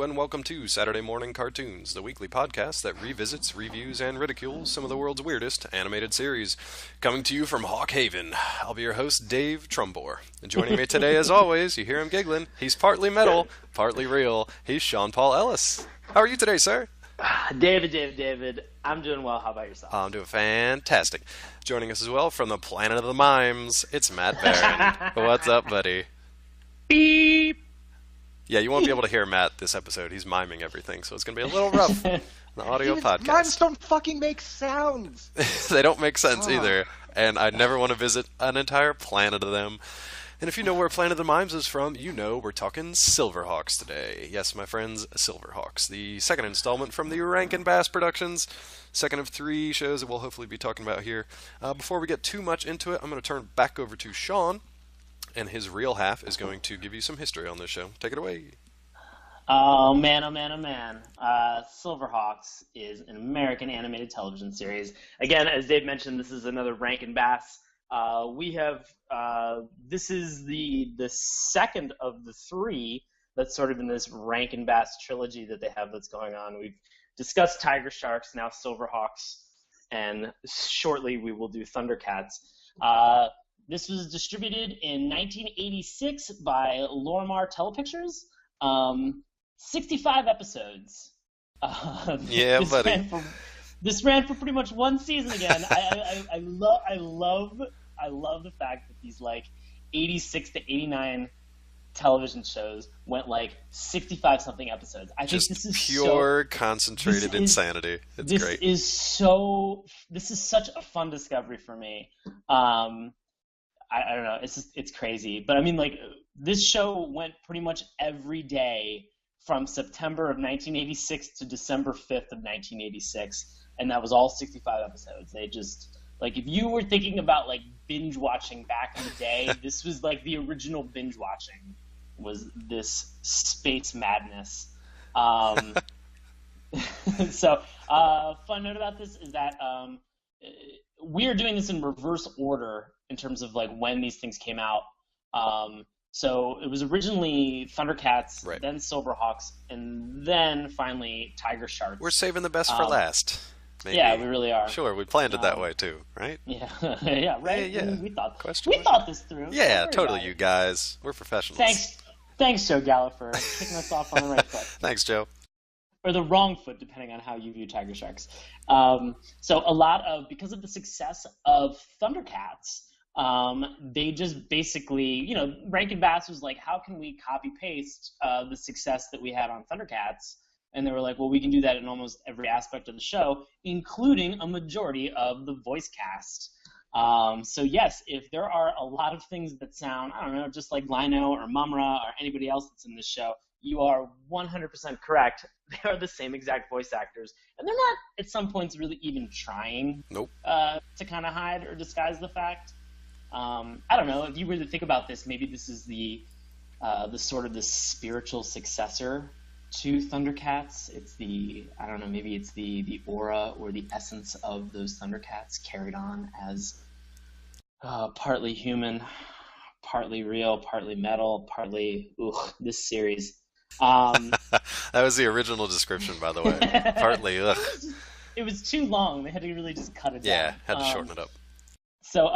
and welcome to Saturday Morning Cartoons, the weekly podcast that revisits, reviews, and ridicules some of the world's weirdest animated series. Coming to you from Hawk Haven, I'll be your host, Dave Trumbore. And joining me today, as always, you hear him giggling, he's partly metal, partly real, he's Sean Paul Ellis. How are you today, sir? David, I'm doing well. How about yourself? I'm doing fantastic. Joining us as well from the planet of the mimes, it's Matt Barron. What's up, buddy? Beep! Yeah, you won't be able to hear Matt this episode. He's miming everything, so it's going to be a little rough. The audio podcast. Mimes don't fucking make sounds. They don't make sense either, and I never want to visit an entire planet of them. And if you know where Planet of the Mimes is from, you know we're talking SilverHawks today. Yes, my friends, SilverHawks, the second installment from the Rankin Bass Productions. Second of 3 shows that we'll hopefully be talking about here. Before we get too much into it, I'm going to turn back over to Sean, and his real half is going to give you some history on this show. Take it away. Oh man. SilverHawks is an American animated television series. Again, as Dave mentioned, this is another Rankin Bass. This is the second of the 3 that's sort of in this Rankin Bass trilogy that they have that's going on. We've discussed Tiger Sharks, now SilverHawks, and shortly we will do Thundercats. This was distributed in 1986 by Lorimar Telepictures. 65 episodes. Yeah, buddy. This ran for pretty much one season again. I love the fact that these like 86 to 89 television shows went like 65 something episodes. I think this is pure concentrated insanity. It's great. This is such a fun discovery for me. I don't know. It's crazy. But I mean, like, this show went pretty much every day from September of 1986 to December 5th of 1986. And that was all 65 episodes. They just, like, if you were thinking about, like, binge watching back in the day, this was, like, the original binge watching was this space madness. So, fun note about this is that we are doing this in reverse order in terms of like when these things came out. So it was originally Thundercats, right, then SilverHawks, and then finally Tiger Sharks. We're saving the best for last. Maybe. Yeah, we really are. Sure, we planned it that way too, right? Yeah, yeah, right. Yeah. We thought this through. Yeah, totally. You guys, we're professionals. Thanks, Joe Gallo, for kicking us off on the right foot. Thanks, Joe. Or the wrong foot, depending on how you view Tiger Sharks. So because of the success of Thundercats, they just basically, Rankin Bass was like, how can we copy paste the success that we had on Thundercats? And they were like, well, we can do that in almost every aspect of the show, including a majority of the voice cast. So yes, if there are a lot of things that sound, I don't know, just like Lino or Mumra or anybody else that's in this show, you are 100% correct. They are the same exact voice actors. And they're not, at some points, really even trying to kind of hide or disguise the fact. I don't know. If you were to think about this, maybe this is the sort of the spiritual successor to Thundercats. It's maybe it's the aura or the essence of those Thundercats carried on as partly human, partly real, partly metal, partly, this series. That was the original description, by the way. Partly, It was too long. They had to really just cut it down. Yeah, had to shorten it up. So,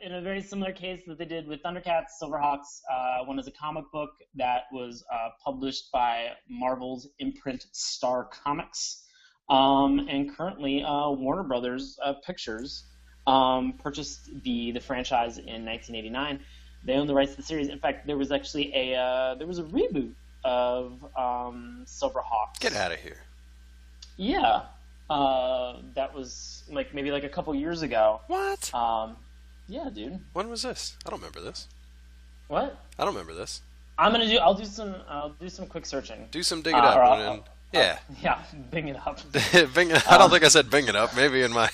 in a very similar case that they did with Thundercats, SilverHawks, one is a comic book that was published by Marvel's imprint Star Comics, and currently Warner Brothers Pictures purchased the franchise in 1989. They own the rights to the series. In fact, there was actually a reboot of SilverHawks. Get out of here. Yeah, that was maybe a couple years ago. What? Yeah, dude. When was this? I don't remember this. What? I don't remember this. I'll do some quick searching. Do some dig it up. Yeah, bing it up. I don't think I said bing it up. Maybe in my...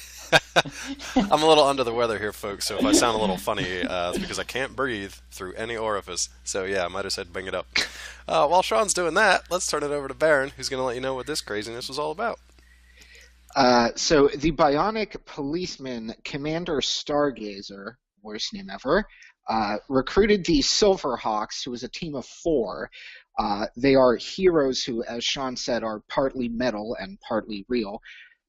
I'm a little under the weather here, folks, so if I sound a little funny, it's because I can't breathe through any orifice. So yeah, I might have said bing it up. While Sean's doing that, let's turn it over to Baron, who's going to let you know what this craziness was all about. So the bionic policeman Commander Stargazer, worst name ever, recruited the SilverHawks, who was a team of 4, They are heroes who, as Sean said, are partly metal and partly real,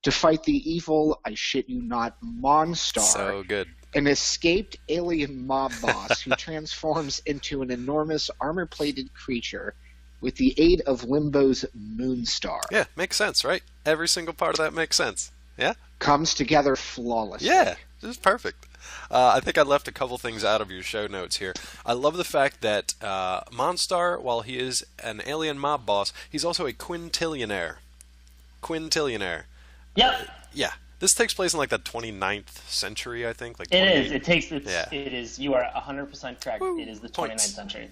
to fight the evil, I shit you not, Monstar, So good. an escaped alien mob boss who transforms into an enormous armor-plated creature with the aid of Limbo's Moonstar. Yeah, makes sense, right? Every single part of that makes sense. Yeah? Comes together flawlessly. Yeah, this is perfect. I think I left a couple things out of your show notes here. I love the fact that Monstar, while he is an alien mob boss, he's also a quintillionaire. Quintillionaire. Yep. Yeah. This takes place in like the 29th century, I think. Like It is. 28. It is. You are 100% correct. Woo. It is the 29th Points. century.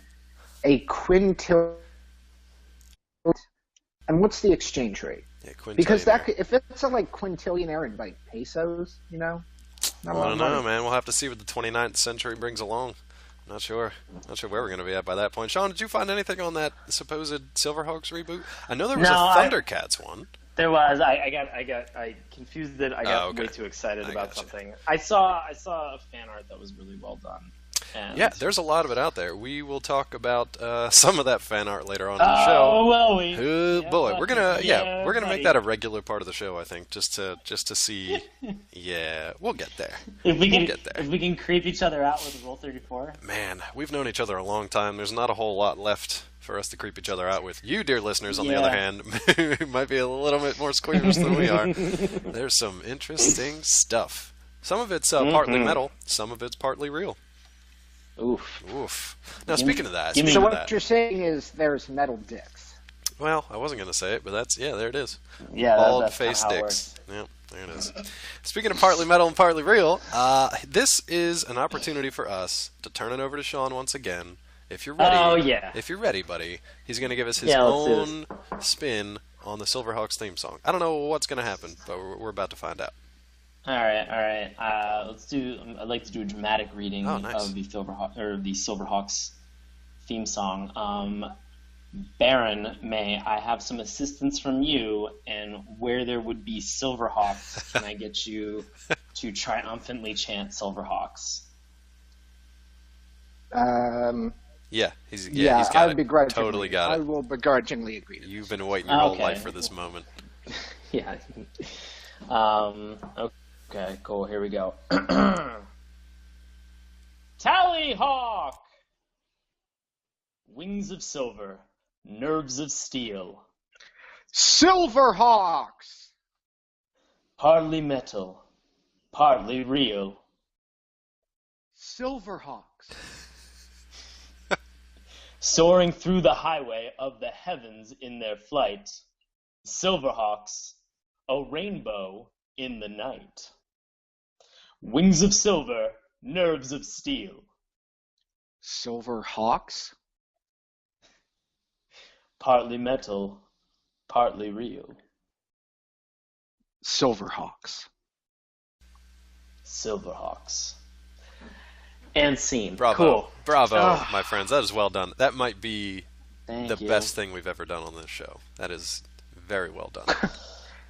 A quintillion. And what's the exchange rate? Yeah, Because quintillionaire. if it's like quintillionaire in like pesos, not a I lot don't of know, money. man. We'll have to see what the 29th century brings along. Not sure. Not sure where we're going to be at by that point. Sean, did you find anything on that supposed Silverhawks reboot? I know there was No, a Thundercats one. There was. I confused it. I got okay. way too excited I about gotcha. something. I saw a fan art that was really well done. And Yeah, there's a lot of it out there. We will talk about some of that fan art later on in the show. Oh, will we? Oh Yeah, boy, we're gonna yeah, we're gonna make buddy. that a regular part of the show. I think just to see. Yeah, we'll get there. If we can, get there. if we can creep each other out with Rule 34. Man, we've known each other a long time. There's not a whole lot left for us to creep each other out with. You, dear listeners, on the other hand, might be a little bit more squeamish than we are. There's some interesting stuff. Some of it's partly metal. Some of it's partly real. Oof. Oof. Now, speaking of that, give me- So speaking of what that, you're saying is there's metal dicks. well, I wasn't going to say it, but there it is. Yeah, Bald that's face kinda how it dicks. Yep, there it is. Speaking of partly metal and partly real, this is an opportunity for us to turn it over to Sean once again. If you're ready, Oh, yeah. If you're ready, buddy, he's going to give us his Yeah, let's do own spin on the Silverhawks theme song. I don't know what's going to happen, but we're about to find out. All right. Let's do. I'd like to do a dramatic reading Oh, nice. of the Silverhawks theme song. Baron, may I have some assistance from you? And where there would be Silverhawks, can I get you to triumphantly chant Silverhawks? Yeah, he's Yeah, got I it. would begrudgingly. Totally got I it. will begrudgingly agree to You've been waiting your whole Okay. life for this moment. Yeah. Okay, cool. Here we go. Tally Hawk! Wings of silver, nerves of steel, Silverhawks! partly metal, partly real. Silverhawks. Soaring through the highway of the heavens in their flight, Silverhawks, a rainbow in the night. Wings of silver, nerves of steel, Silverhawks? partly metal, partly real. Silverhawks. Silverhawks. And scene. Bravo. Cool. Bravo, Ah. my friends. That is well done. That might be Thank the you. best thing we've ever done on this show. That is very well done.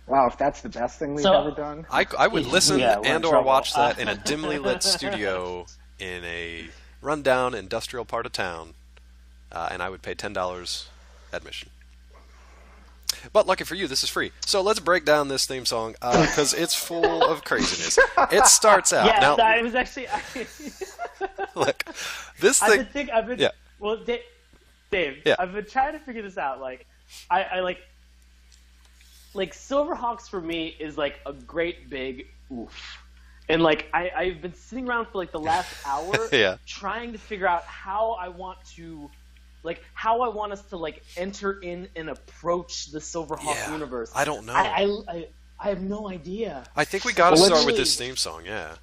Wow, if that's the best thing we've So- ever done. I would listen Yeah, we're in and or trouble. watch that in a dimly lit studio in a rundown industrial part of town, and I would pay $10 admission. But lucky for you, this is free. So let's break down this theme song because it's full of craziness. It starts out Yeah, now. I was actually. Look, this I've thing. been thinking. I've been. Yeah. Well, Dave. Yeah. I've been trying to figure this out. Like, I like Silverhawks for me is like a great big oof. And like I've been sitting around for like the last hour Yeah. trying to figure out how I want us to like enter in and approach the Silverhawk Yeah, universe. I don't know. I have no idea. I think we got to Well, start let's- with this theme song. Yeah.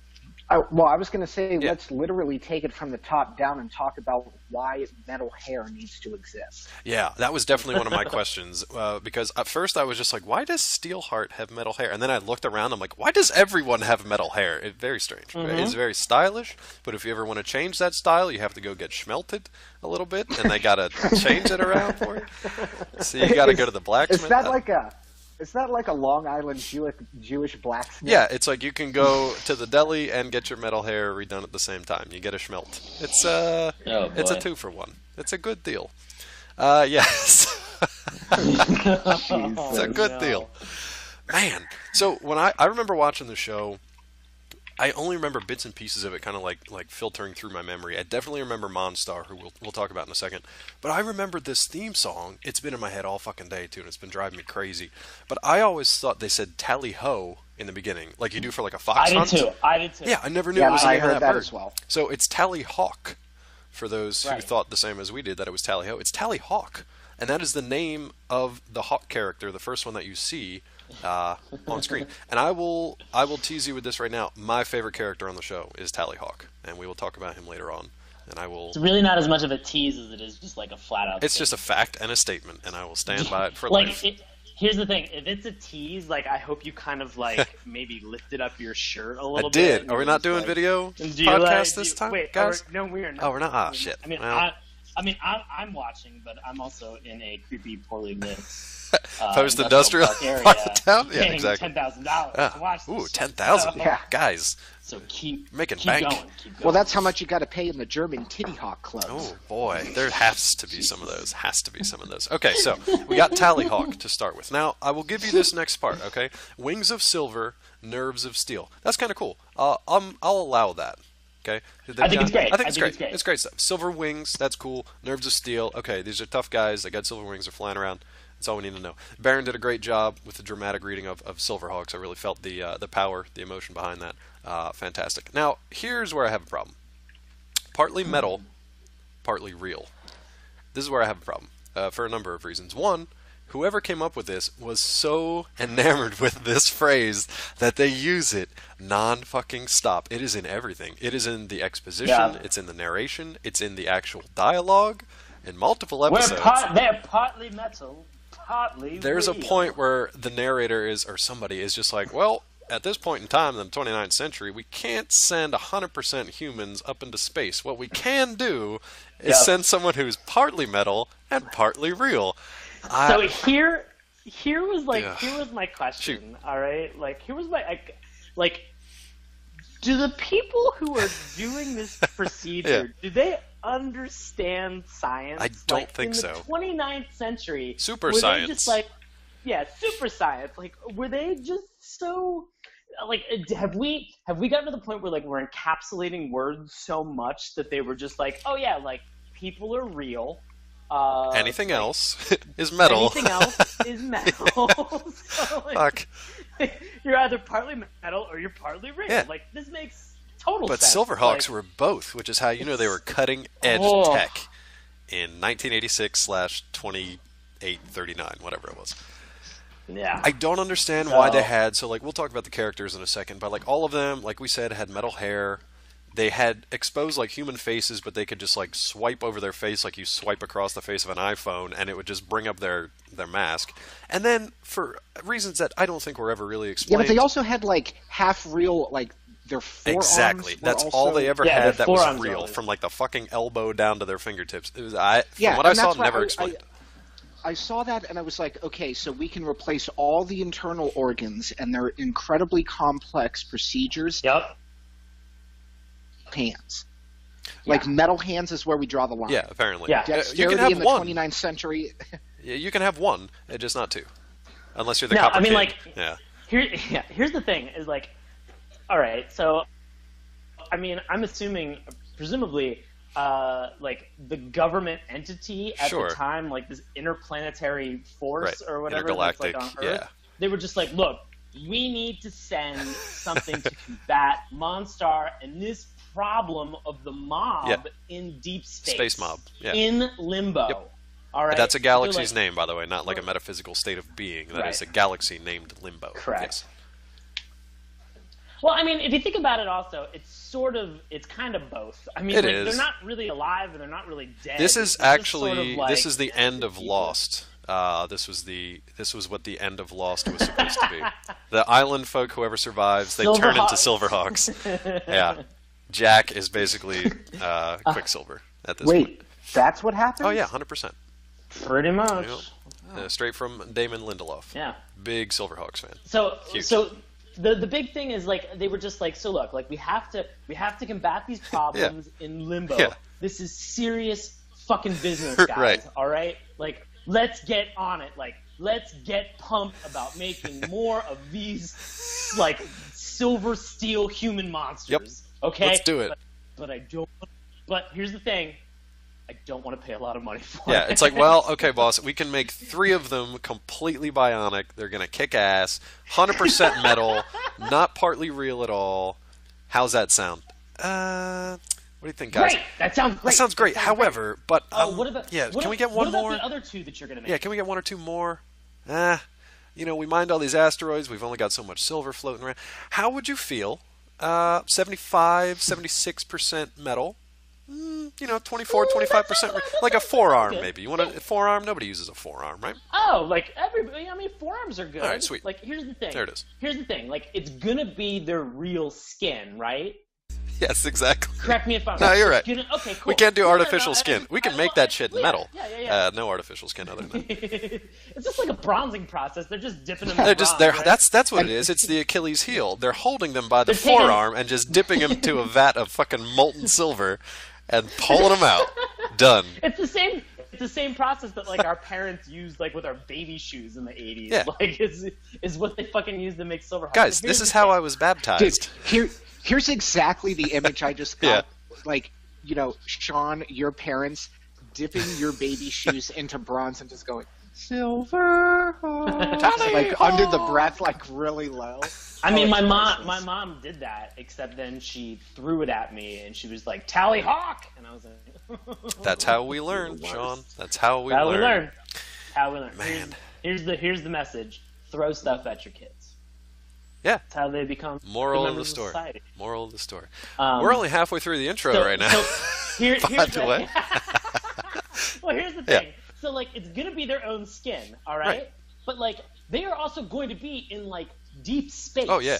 Well, I was going to say, Yeah. let's literally take it from the top down and talk about why metal hair needs to exist. Yeah, that was definitely one of my questions because at first I was just like, why does Steelheart have metal hair? And then I looked around, I'm like, why does everyone have metal hair? It's very strange. It's very stylish, but if you ever want to change that style, you have to go get schmelted a little bit, and they got to change it around for you. So you got to go to the blacksmith. Is that like a Long Island Jewish blacksmith? Yeah, it's like you can go to the deli and get your metal hair redone at the same time. You get a schmelt. It's a boy. 2-for-1. It's a good deal. Yes. It's a good deal. Man, so when I remember watching the show, I only remember bits and pieces of it, kind of like filtering through my memory. I definitely remember Monstar, who we'll talk about in a second. But I remember this theme song. It's been in my head all fucking day too, and it's been driving me crazy. But I always thought they said tally ho in the beginning, like you do for like a fox hunt. I did too. Yeah, I never knew it was the I name of heard that bird. as well. So it's tally hawk. For those who Right. thought the same as we did, that it was tally ho, it's tally hawk, and that is the name of the hawk character, the first one that you see on screen. And I will tease you with this right now. My favorite character on the show is Tallyhawk, and we will talk about him later on. And I will. It's really not as much of a tease as it is just like a flat out. It's just a fact and a statement, and I will stand by it for like life. here's the thing: if it's a tease, like I hope you kind of like maybe lifted up your shirt a little I bit. did. Are we not doing video Do you podcast this time, wait, guys? no, we are not. Oh, we're not. Ah, shit. I mean, Well. I'm watching, but I'm also in a creepy, poorly lit Post-industrial park area, part town? Yeah, paying exactly. $10,000 to watch this. Ooh, shit. 10,000. Yeah. Guys, So keep Making keep bank. going. Keep going. Well, that's how much you got to pay in the German Titty Hawk clubs. oh boy, there has to be some of those. Has to be some of those. Okay, so we got Tallyhawk to start with. Now, I will give you this next part, okay? Wings of silver, nerves of steel. That's kind of cool. I'll allow that. Okay? I think it's great. I think it's I think great. it's great. It's great stuff. Silver wings, that's cool. Nerves of steel. Okay, these are tough guys. They got silver wings. They're flying around. That's all we need to know. Baron did a great job with the dramatic reading of SilverHawks. I really felt the power, the emotion behind that. Fantastic. Now, here's where I have a problem. Partly metal, partly real. This is where I have a problem for a number of reasons. One, whoever came up with this was so enamored with this phrase that they use it non-fucking stop. It is in everything. It is in the exposition. Yeah. It's in the narration. It's in the actual dialogue. In multiple episodes. They're partly metal, partly There's a real. point where the narrator is, or somebody is just like, well, at this point in time in the 29th century, we can't send 100% humans up into space. What we can do is Yep. send someone who's partly metal and partly real. So here was Yeah. here was my question. Shoot. All right, like here was my like, do the people who are doing this procedure do they understand science? I don't Like, think so. In the 29th century, Super were they science. just like, yeah, super science. Like, were they just so? Like, have we gotten to the point where like we're encapsulating words so much that they were just like, oh yeah, like people are real. Anything else is metal. Anything else is metal. So, like, Fuck. you're either partly metal or you're partly real. Yeah. Like this makes total But sense. SilverHawks Like, were both, which is how you know they were cutting edge Oh. tech in 1986/2839, whatever it was. yeah. I don't understand why they So- had, so like we'll talk about the characters in a second, but like all of them, like we said, had metal hair. They had exposed like human faces, but they could just like swipe over their face like you swipe across the face of an iPhone, and it would just bring up their mask. And then for reasons that I don't think were ever really Yeah, explained. but they also had like half real, like their forearms. Exactly. were That's also... all they ever Yeah, had their that was forearms real, are- from like the fucking elbow down to their fingertips. It was from Yeah, what I and saw, that's why never I- explained. I saw that and I was like, okay, so we can replace all the internal organs and their incredibly complex procedures. Yep. Hands. Like metal hands is where we draw the line. Yeah, apparently. Yeah. You Dexterity can have in the one. 29th century. Yeah, you can have one, just not two, unless you're the No, Copper I mean, King. like- yeah. Here's the thing: is like, all right, so, I mean, I'm assuming, presumably, like the government entity at Sure. the time, like this interplanetary force Right. or whatever, that's like Intergalactic, on Earth. yeah. They were just like, look, we need to send something to combat Monstar and this problem of the mob Yeah. in deep space. Space mob, yeah. In limbo. Yep. All right. That's a So galaxy's they're like, name, by the way, not like a metaphysical state of being. That is Right. a galaxy named Limbo. Correct. Yes. Well, I mean, if you think about it, also, it's kind of both. I mean, It like, is. they're not really alive and they're not really dead. This is It's just actually sort of like this is the end of people. Lost. This was what the end of Lost was supposed to be. The island folk, whoever survives, they turn into Silverhawks. Silverhawks. Yeah, Jack is basically Quicksilver at this point. Wait, that's what happened? Oh yeah, 100%. Pretty much. Straight from Damon Lindelof. Yeah. Big Silverhawks fan. So Huge. so the big thing is like they were just like, so look, like we have to combat these problems in limbo. Yeah. This is serious fucking business, guys. Right. All right, like let's get on it. Like let's get pumped about making more of these like silver steel human monsters. Yep. Okay, let's do it. But I don't. But here's the thing. I don't want to pay a lot of money for it. Yeah, it's like, well, okay, boss, we can make 3 of them completely bionic. They're going to kick ass, 100% metal, not partly real at all. How's that sound? What do you think, guys? Great! That sounds great. That sounds great. However, great. but what about, yeah, what can we about, get one what about more? the other 2 that you're going to make? Yeah, can we get 1 or 2 more? We mined all these asteroids. We've only got so much silver floating around. How would you feel? 75, 76% metal. 24, 25%, like a forearm, maybe. You want a forearm? Nobody uses a forearm, right? Oh, like everybody. I mean, forearms are good. All right, sweet. Like, here's the thing. There it is. Here's the thing. Like, it's gonna be their real skin, right? Yes, exactly. Correct me if I'm wrong. No, you're right. Okay, cool. We can't do artificial No, skin. We can make that shit metal. Yeah. No artificial skin other than that. It's just like a bronzing process. They're just dipping them in They're bronze, just right? that's what it is. It's the Achilles heel. They're holding them by the They're taking- forearm and just dipping them to a vat of fucking molten silver and pulling them out. Done. It's the same process that like our parents used like with our baby shoes in the 80s. Yeah. Like is what they fucking used to make SilverHawks. Guys, this is how I was baptized. Dude, here's exactly the image I just got. Yeah. Like, Sean, your parents dipping your baby shoes into bronze and just going, SilverHawks, like under the breath, like really low. I mean, my mom did that, except then she threw it at me, and she was like, "Tally Hawk," and I was like, That's how we learn, Sean. That's how we "How learn. we learn." How we learn. Man. Here's the message: throw stuff at your kids. Yeah. That's how they become Moral good of the members story. society. Moral of the story. Um, We're only halfway through the intro right now. Here's By the way. Well, here's the thing. Yeah. So, like, it's gonna be their own skin, all right? Right. But like, they are also going to be in like deep space. Oh, yeah.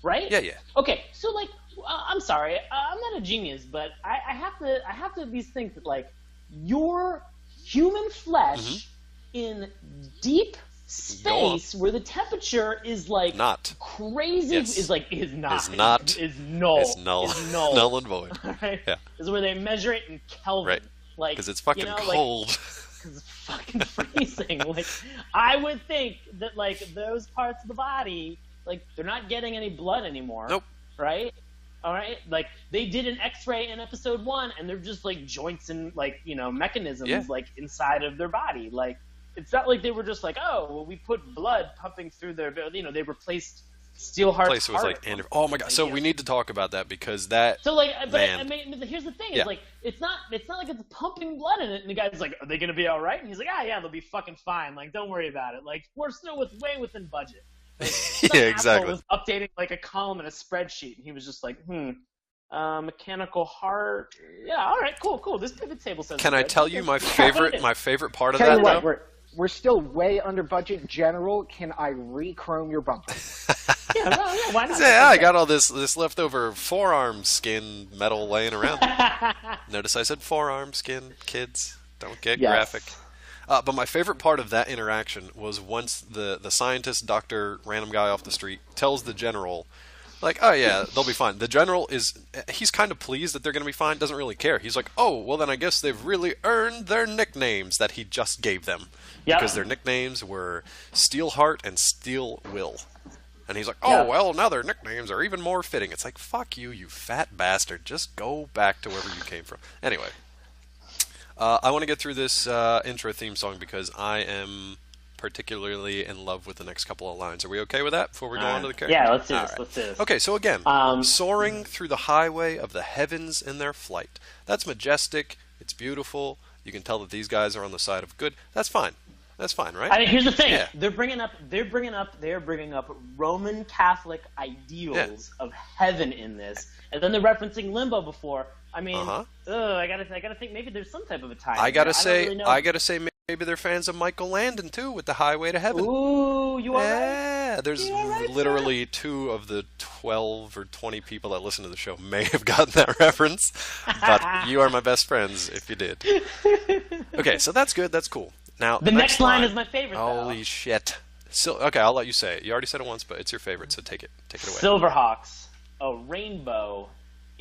Right? Yeah. Okay, so like, I'm sorry, I'm not a genius, but I have to at least think that like your human flesh in deep space where the temperature is like Not. crazy Yes. is null. Is null. Is null. Null and void. Right? Yeah. Is where they measure it in Kelvin. Right. Like, Because it's fucking like, cold. because it's fucking freezing. Like, I would think that like those parts of the body, like they're not getting any blood anymore. Nope. Right? All right. Like they did an X-ray in episode 1, and they're just like joints and like mechanisms like inside of their body. Like it's not like they were just like, oh, well, we put blood pumping through their. They replaced Steelheart's Place was heart. like, oh my god! So we need to talk about that because that. So like, but man. I mean, here's the thing: Yeah. is like, it's not like it's pumping blood in it, and the guy's like, "Are they gonna be all right?" And he's like, "Ah, yeah, they'll be fucking fine. Like, don't worry about it. Like, we're still way within budget." Like, some Yeah, asshole exactly. was updating like a column in a spreadsheet, and he was just like, mechanical heart. Yeah, all right, cool. This pivot table says. Can I tell you my favorite part of Tell that you what, though? we're still way under budget. General, can I re-chrome your bumper? Yeah, well, yeah, why not? Yeah, I got all this leftover forearm skin metal laying around. Notice I said forearm skin, kids. Don't get Yes. graphic. But my favorite part of that interaction was once the scientist, doctor, random guy off the street, tells the general, like, oh yeah, they'll be fine. The general he's kind of pleased that they're going to be fine, doesn't really care. He's like, oh, well then I guess they've really earned their nicknames that he just gave them. Yep. Because their nicknames were Steelheart and Steel Will. And he's like, oh, Yeah. well, now their nicknames are even more fitting. It's like, fuck you, you fat bastard. Just go back to wherever you came from. Anyway, I want to get through this intro theme song because I am particularly in love with the next couple of lines. Are we okay with that before we go on to the character? Yeah, let's do All this. right. Let's do this. Okay, so again, soaring through the highway of the heavens in their flight. That's majestic. It's beautiful. You can tell that these guys are on the side of good. That's fine. That's fine, right? I mean, here's the thing: Yeah. they're bringing up Roman Catholic ideals of heaven in this, and then they're referencing limbo before. I mean, I gotta think maybe there's some type of a tie. I gotta don't say, maybe they're fans of Michael Landon too, with the Highway to Heaven. Ooh, you are right. Yeah, there's You are right, literally 2 of the 12 or 20 people that listen to the show may have gotten that reference, but you are my best friends if you did. Okay, so that's good. That's cool. Now The next line is my favorite. Holy shit! Okay, I'll let you say it. You already said it once, but it's your favorite, so take it away. SilverHawks, a rainbow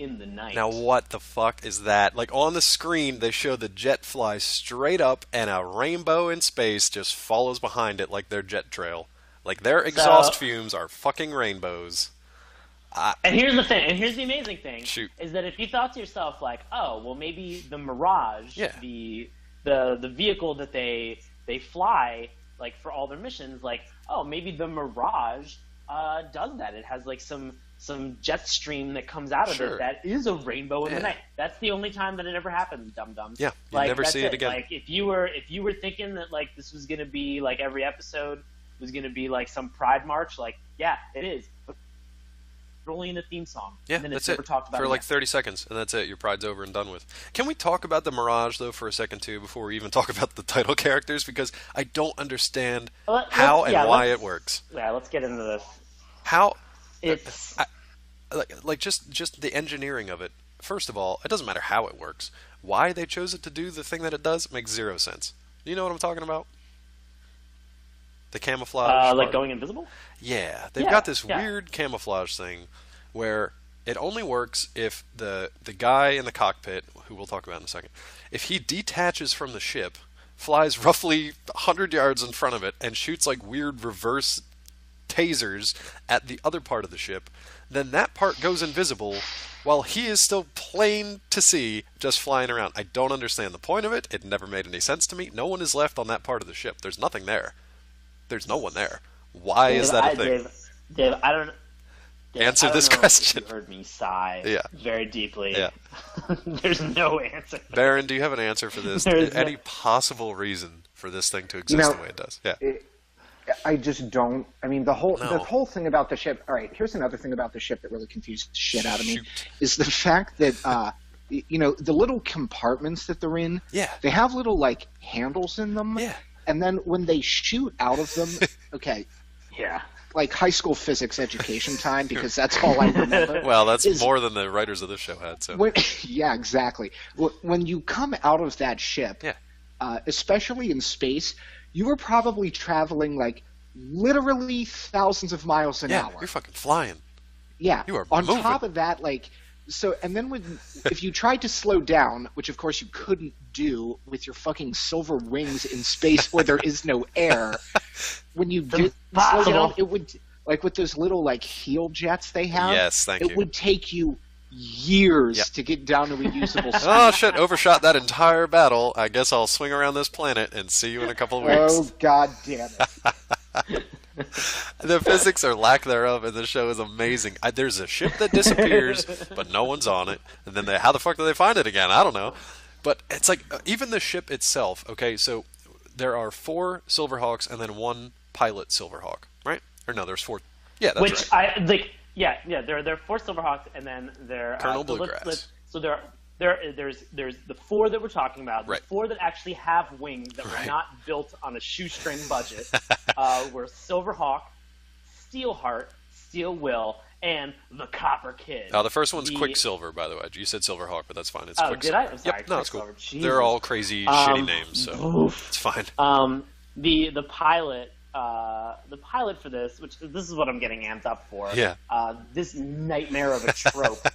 in the night. Now what the fuck is that? Like on the screen, they show the jet fly straight up, and a rainbow in space just follows behind it like their jet trail. Like their exhaust fumes are fucking rainbows. And here's the thing, and here's the amazing thing, Shoot. is that if you thought to yourself, like, oh, well, maybe the Mirage, Yeah. the vehicle that they fly, like, for all their missions, like, oh, maybe the Mirage does that. It has, like, some jet stream that comes out of Sure. it that is a rainbow in the night. That's the only time that it ever happens, dum-dums. Yeah, you like, never see it again. Like, if you were thinking that, like, this was going to be, like, every episode was going to be, like, some Pride March, like, yeah, it is. But only in the theme song. Yeah, and then that's it's never it. talked about For again. like 30 seconds, and that's it. Your pride's over and done with. Can we talk about the Mirage, though, for a second, too, before we even talk about the title characters? Because I don't understand how and why it works. Yeah, let's get into this. How... It's... like just the engineering of it. First of all, it doesn't matter how it works. Why they chose it to do the thing that it does makes zero sense. You know what I'm talking about? The camouflage. like going invisible? Yeah, they've got this weird camouflage thing where it only works if the guy in the cockpit, who we'll talk about in a second, if he detaches from the ship, flies roughly 100 yards in front of it, and shoots like weird reverse tasers at the other part of the ship, then that part goes invisible while he is still plain to see just flying around. I don't understand the point of it. It never made any sense to me. No one is left on that part of the ship. There's nothing there. There's no one there. Why is that a thing? Dave, I don't... Dave, Answer I don't this know question. If you heard me sigh very deeply. Yeah. There's no answer. Baron, do you have an answer for this? Any possible reason for this thing to exist the way it does? Yeah. I just don't. I mean, the whole thing about the ship. All right, here's another thing about the ship that really confused the shit out of me is the fact that the little compartments that they're in. Yeah. They have little like handles in them. Yeah. And then when they shoot out of them, okay. Yeah. Like high school physics education time, because that's all I remember. Well, that's more than the writers of this show had. So. Yeah, exactly. When you come out of that ship, especially in space, you were probably traveling like literally thousands of miles an hour. You're fucking flying. Yeah. You are on moving. top of that, like, so, and then if you tried to slow down, which of course you couldn't do with your fucking silver wings in space where there is no air, when you did slow down, it would, like with those little like heel jets they have, it would take you years to get down to a usable speed. Oh shit, overshot that entire battle. I guess I'll swing around this planet and see you in a couple of weeks. Oh god damn it. The physics or lack thereof in the show is amazing. There's a ship that disappears, but no one's on it. And then how the fuck do they find it again? I don't know. But it's like, even the ship itself, okay, so there are 4 SilverHawks and then 1 pilot SilverHawk, right? Or no, there's 4. Yeah, that's right. There are 4 SilverHawks, and then there Colonel Bluegrass. So there's the 4 that we're talking about. The 4 that actually have wings that were not built on a shoestring budget were Silverhawk, Steelheart, Steel Will, and the Copper Kid. The first one's Quicksilver, by the way. You said Silverhawk, but that's fine. It's Quicksilver. Did I? I'm sorry, yep, no, it's cool. Jesus. They're all crazy, shitty names, so it's fine. The pilot for this, which this is what I'm getting amped up for. Yeah. This nightmare of a trope.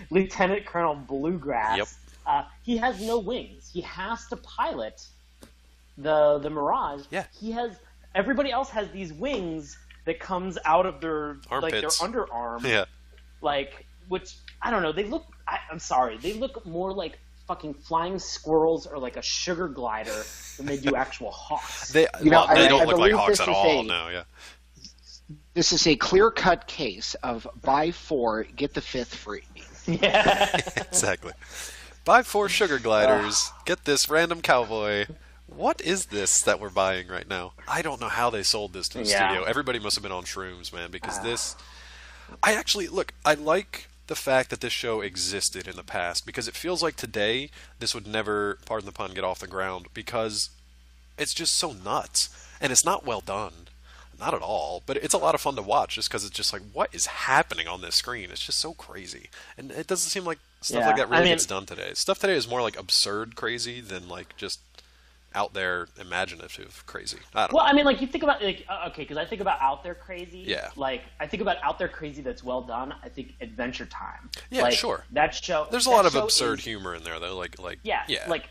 Lieutenant Colonel Bluegrass. Yep. He has no wings. He has to pilot the Mirage. Yeah. Everybody else has these wings that comes out of their armpits, like their underarm. Yeah. Like, which I don't know. They look. I'm sorry. They look more like fucking flying squirrels or like a sugar glider than they do actual hawks. They don't look like hawks at all. No. Yeah. This is a clear-cut case of buy 4, get the 5th free. Yeah. Exactly. Buy 4 sugar gliders, get this random cowboy. What is this that we're buying right now? I don't know how they sold this to the studio. Everybody must have been on shrooms, man, because this... I like the fact that this show existed in the past, because it feels like today this would never, pardon the pun, get off the ground, because it's just so nuts. And it's not well done. Not at all, but it's a lot of fun to watch just because it's just like, what is happening on this screen? It's just so crazy. And it doesn't seem like stuff like that really gets done today. Stuff today is more like absurd crazy than like just out there, imaginative, crazy. I don't Well, know. I mean, like you think about okay, because I think about out there crazy. Yeah. Like I think about out there crazy that's well done. I think Adventure Time. Yeah, like, sure. That show. There's a that lot of show absurd is- humor in there, though. Like Yeah. yeah. Like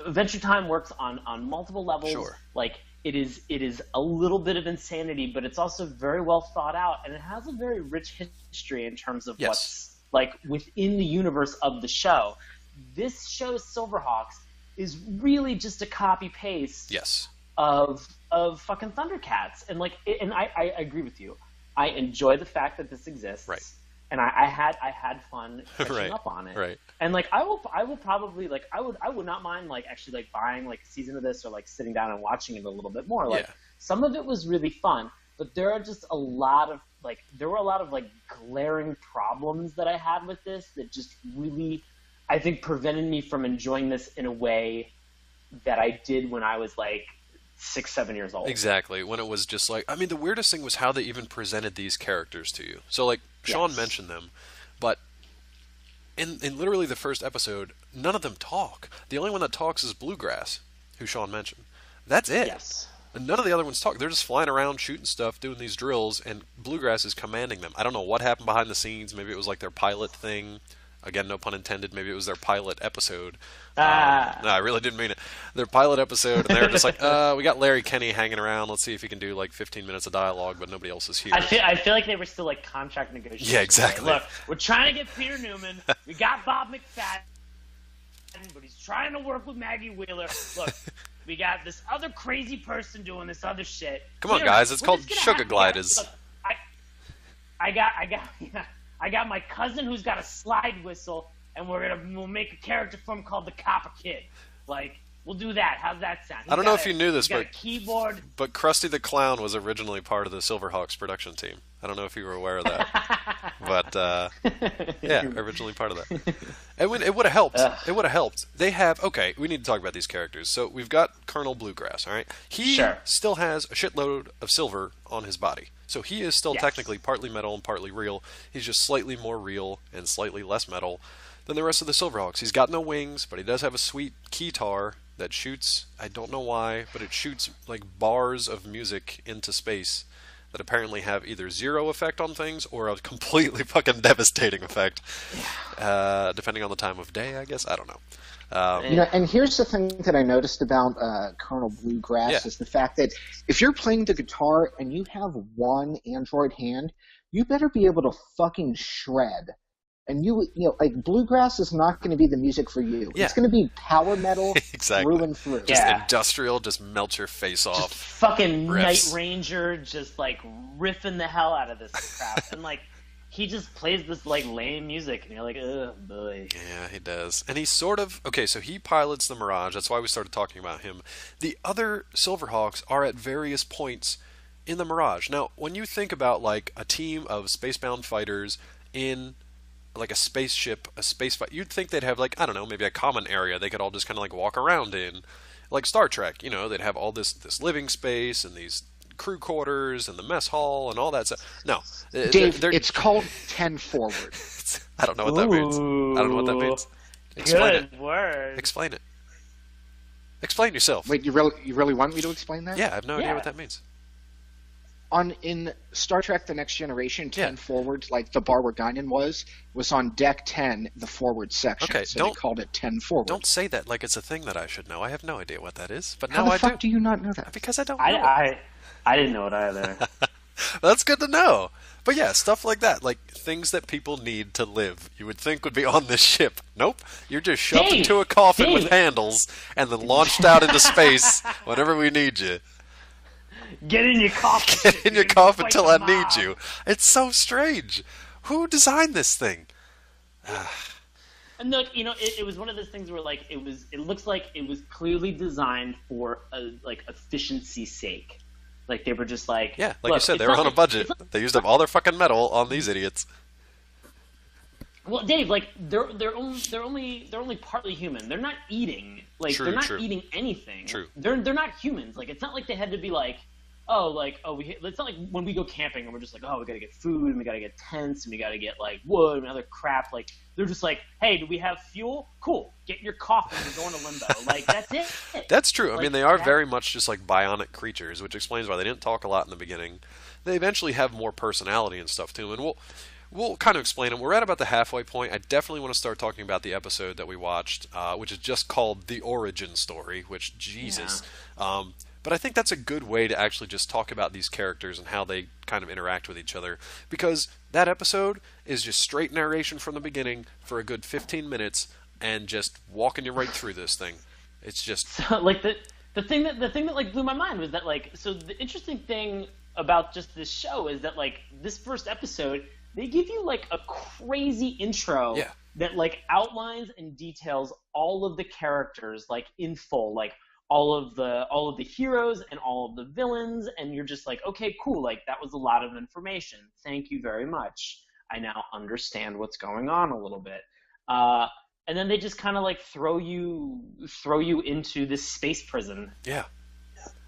Adventure Time works on multiple levels. Sure. Like it is a little bit of insanity, but it's also very well thought out, and it has a very rich history in terms of Yes. what's like within the universe of the show. This show, SilverHawks, is really just a copy paste Yes. of fucking Thundercats, and like, and I agree with you. I enjoy the fact that this exists, Right. And I had fun catching Right. up on it, Right. And like, I will probably like, I would not mind like actually like buying like a season of this or like sitting down and watching it a little bit more. Like, Yeah. some of it was really fun, but there were a lot of like glaring problems that I had with this that just really, I think, prevented me from enjoying this in a way that I did when I was like 6, 7 years old. Exactly. When it was just like, I mean, the weirdest thing was how they even presented these characters to you. So, like, Sean Yes. mentioned them, but in literally the first episode, none of them talk. The only one that talks is Bluegrass, who Sean mentioned. That's it. Yes. And none of the other ones talk. They're just flying around, shooting stuff, doing these drills, and Bluegrass is commanding them. I don't know what happened behind the scenes. Maybe it was like their pilot thing. Again, no pun intended. Maybe it was their pilot episode. No, I really didn't mean it. Their pilot episode, and they were just like, we got Larry Kenny hanging around. Let's see if he can do like 15 minutes of dialogue, but nobody else is here. I feel like they were still like contract negotiations. Yeah, exactly. Like, look, we're trying to get Peter Newman. We got Bob McFadden, but he's trying to work with Maggie Wheeler. Look, we got this other crazy person doing this other shit. Come on, Here, guys, it's we're called just gonna Sugar have- Gliders. Look, I got my cousin who's got a slide whistle, and we'll make a character for him called the Copper Kid. Like, we'll do that. How's that sound? I don't know if you knew this, he's got but- a keyboard. But Krusty the Clown was originally part of the SilverHawks production team. I don't know if you were aware of that. But, yeah, originally part of that. It would have helped. It would have helped. They have, okay, we need to talk about these characters. So we've got Colonel Bluegrass, all right? He Sure. still has a shitload of silver on his body. So he is still Yes. technically partly metal and partly real. He's just slightly more real and slightly less metal than the rest of the SilverHawks. He's got no wings, but he does have a sweet keytar that shoots, I don't know why, but it shoots like bars of music into space that apparently have either zero effect on things or a completely fucking devastating effect, depending on the time of day, I guess. I don't know. And here's the thing that I noticed about Colonel Bluegrass Yeah. is the fact that if you're playing the guitar and you have one Android hand, you better be able to fucking shred. And you know, like Bluegrass is not going to be the music for you. Yeah. It's going to be power metal Exactly. through and through. Just Yeah. industrial, just melt your face off. Fucking riffs. Night Ranger just like riffing the hell out of this crap, and like he just plays this like lame music, and you're like, oh boy. Yeah, he does. And he's sort of... Okay, so he pilots the Mirage. That's why we started talking about him. The other Silverhawks are at various points in the Mirage. Now, when you think about, like, a team of spacebound fighters in, like, a spaceship, a space fight, you'd think they'd have, like, I don't know, maybe a common area they could all just kind of, like, walk around in. Like Star Trek, you know, they'd have all this living space and these crew quarters and the mess hall and all that stuff. No. Dave, it's called 10 forward. I don't know what that means. I don't know what that means. Explain it. Good word. Explain it. Explain yourself. Wait, you really want me to explain that? Yeah, I have no idea Yeah. what that means. In Star Trek: The Next Generation, 10 Yeah. forward, like the bar where Guinan was on deck 10, the forward section. Okay, so don't- they called it 10 forward. Don't say that like it's a thing that I should know. I have no idea what that is, but How now the I fuck do. do you not know that? Because I don't know. I didn't know it either. That's good to know. But yeah, stuff like that, like things that people need to live, you would think would be on this ship. Nope. You're just shoved Dave, into a coffin with Dave. handles and then launched out into space whenever we need you. Get in your coffin. Get in your coffin till I need you. It's so strange. Who designed this thing? And look, you know, it was one of those things where like it looks like it was clearly designed for like efficiency's sake. Like they were just like, Yeah, like you look, said, it's they were not on a like- budget. it's not- They used up all their fucking metal on these idiots. Well, Dave, like they're only partly human. They're not eating. Like True, they're not true. eating anything. True. They're not humans. Like it's not like they had to be like it's not like when we go camping and we're just like, oh, we gotta get food and we gotta get tents and we gotta get like wood and other crap. Like they're just like, hey, do we have fuel? Cool, get your coffin. We're going to limbo. Like that's it. That's true. Like, I mean, they are very much just like bionic creatures, which explains why they didn't talk a lot in the beginning. They eventually have more personality and stuff too, and we'll kind of explain them. We're at about the halfway point. I definitely want to start talking about the episode that we watched, which is just called The Origin Story, which, Jesus. Yeah. But I think that's a good way to actually just talk about these characters and how they kind of interact with each other. Because that episode is just straight narration from the beginning for a good 15 minutes and just walking you right through this thing. It's just... So, like, the thing that like blew my mind was that, like, so the interesting thing about just this show is that, like, this first episode, they give you, like, a crazy intro that, like, outlines and details all of the characters, like, in full, like, all of the heroes and all of the villains, and you're just like, okay, cool, like that was a lot of information. Thank you very much. I now understand what's going on a little bit. And then they just kind of like throw you into this space prison. Yeah.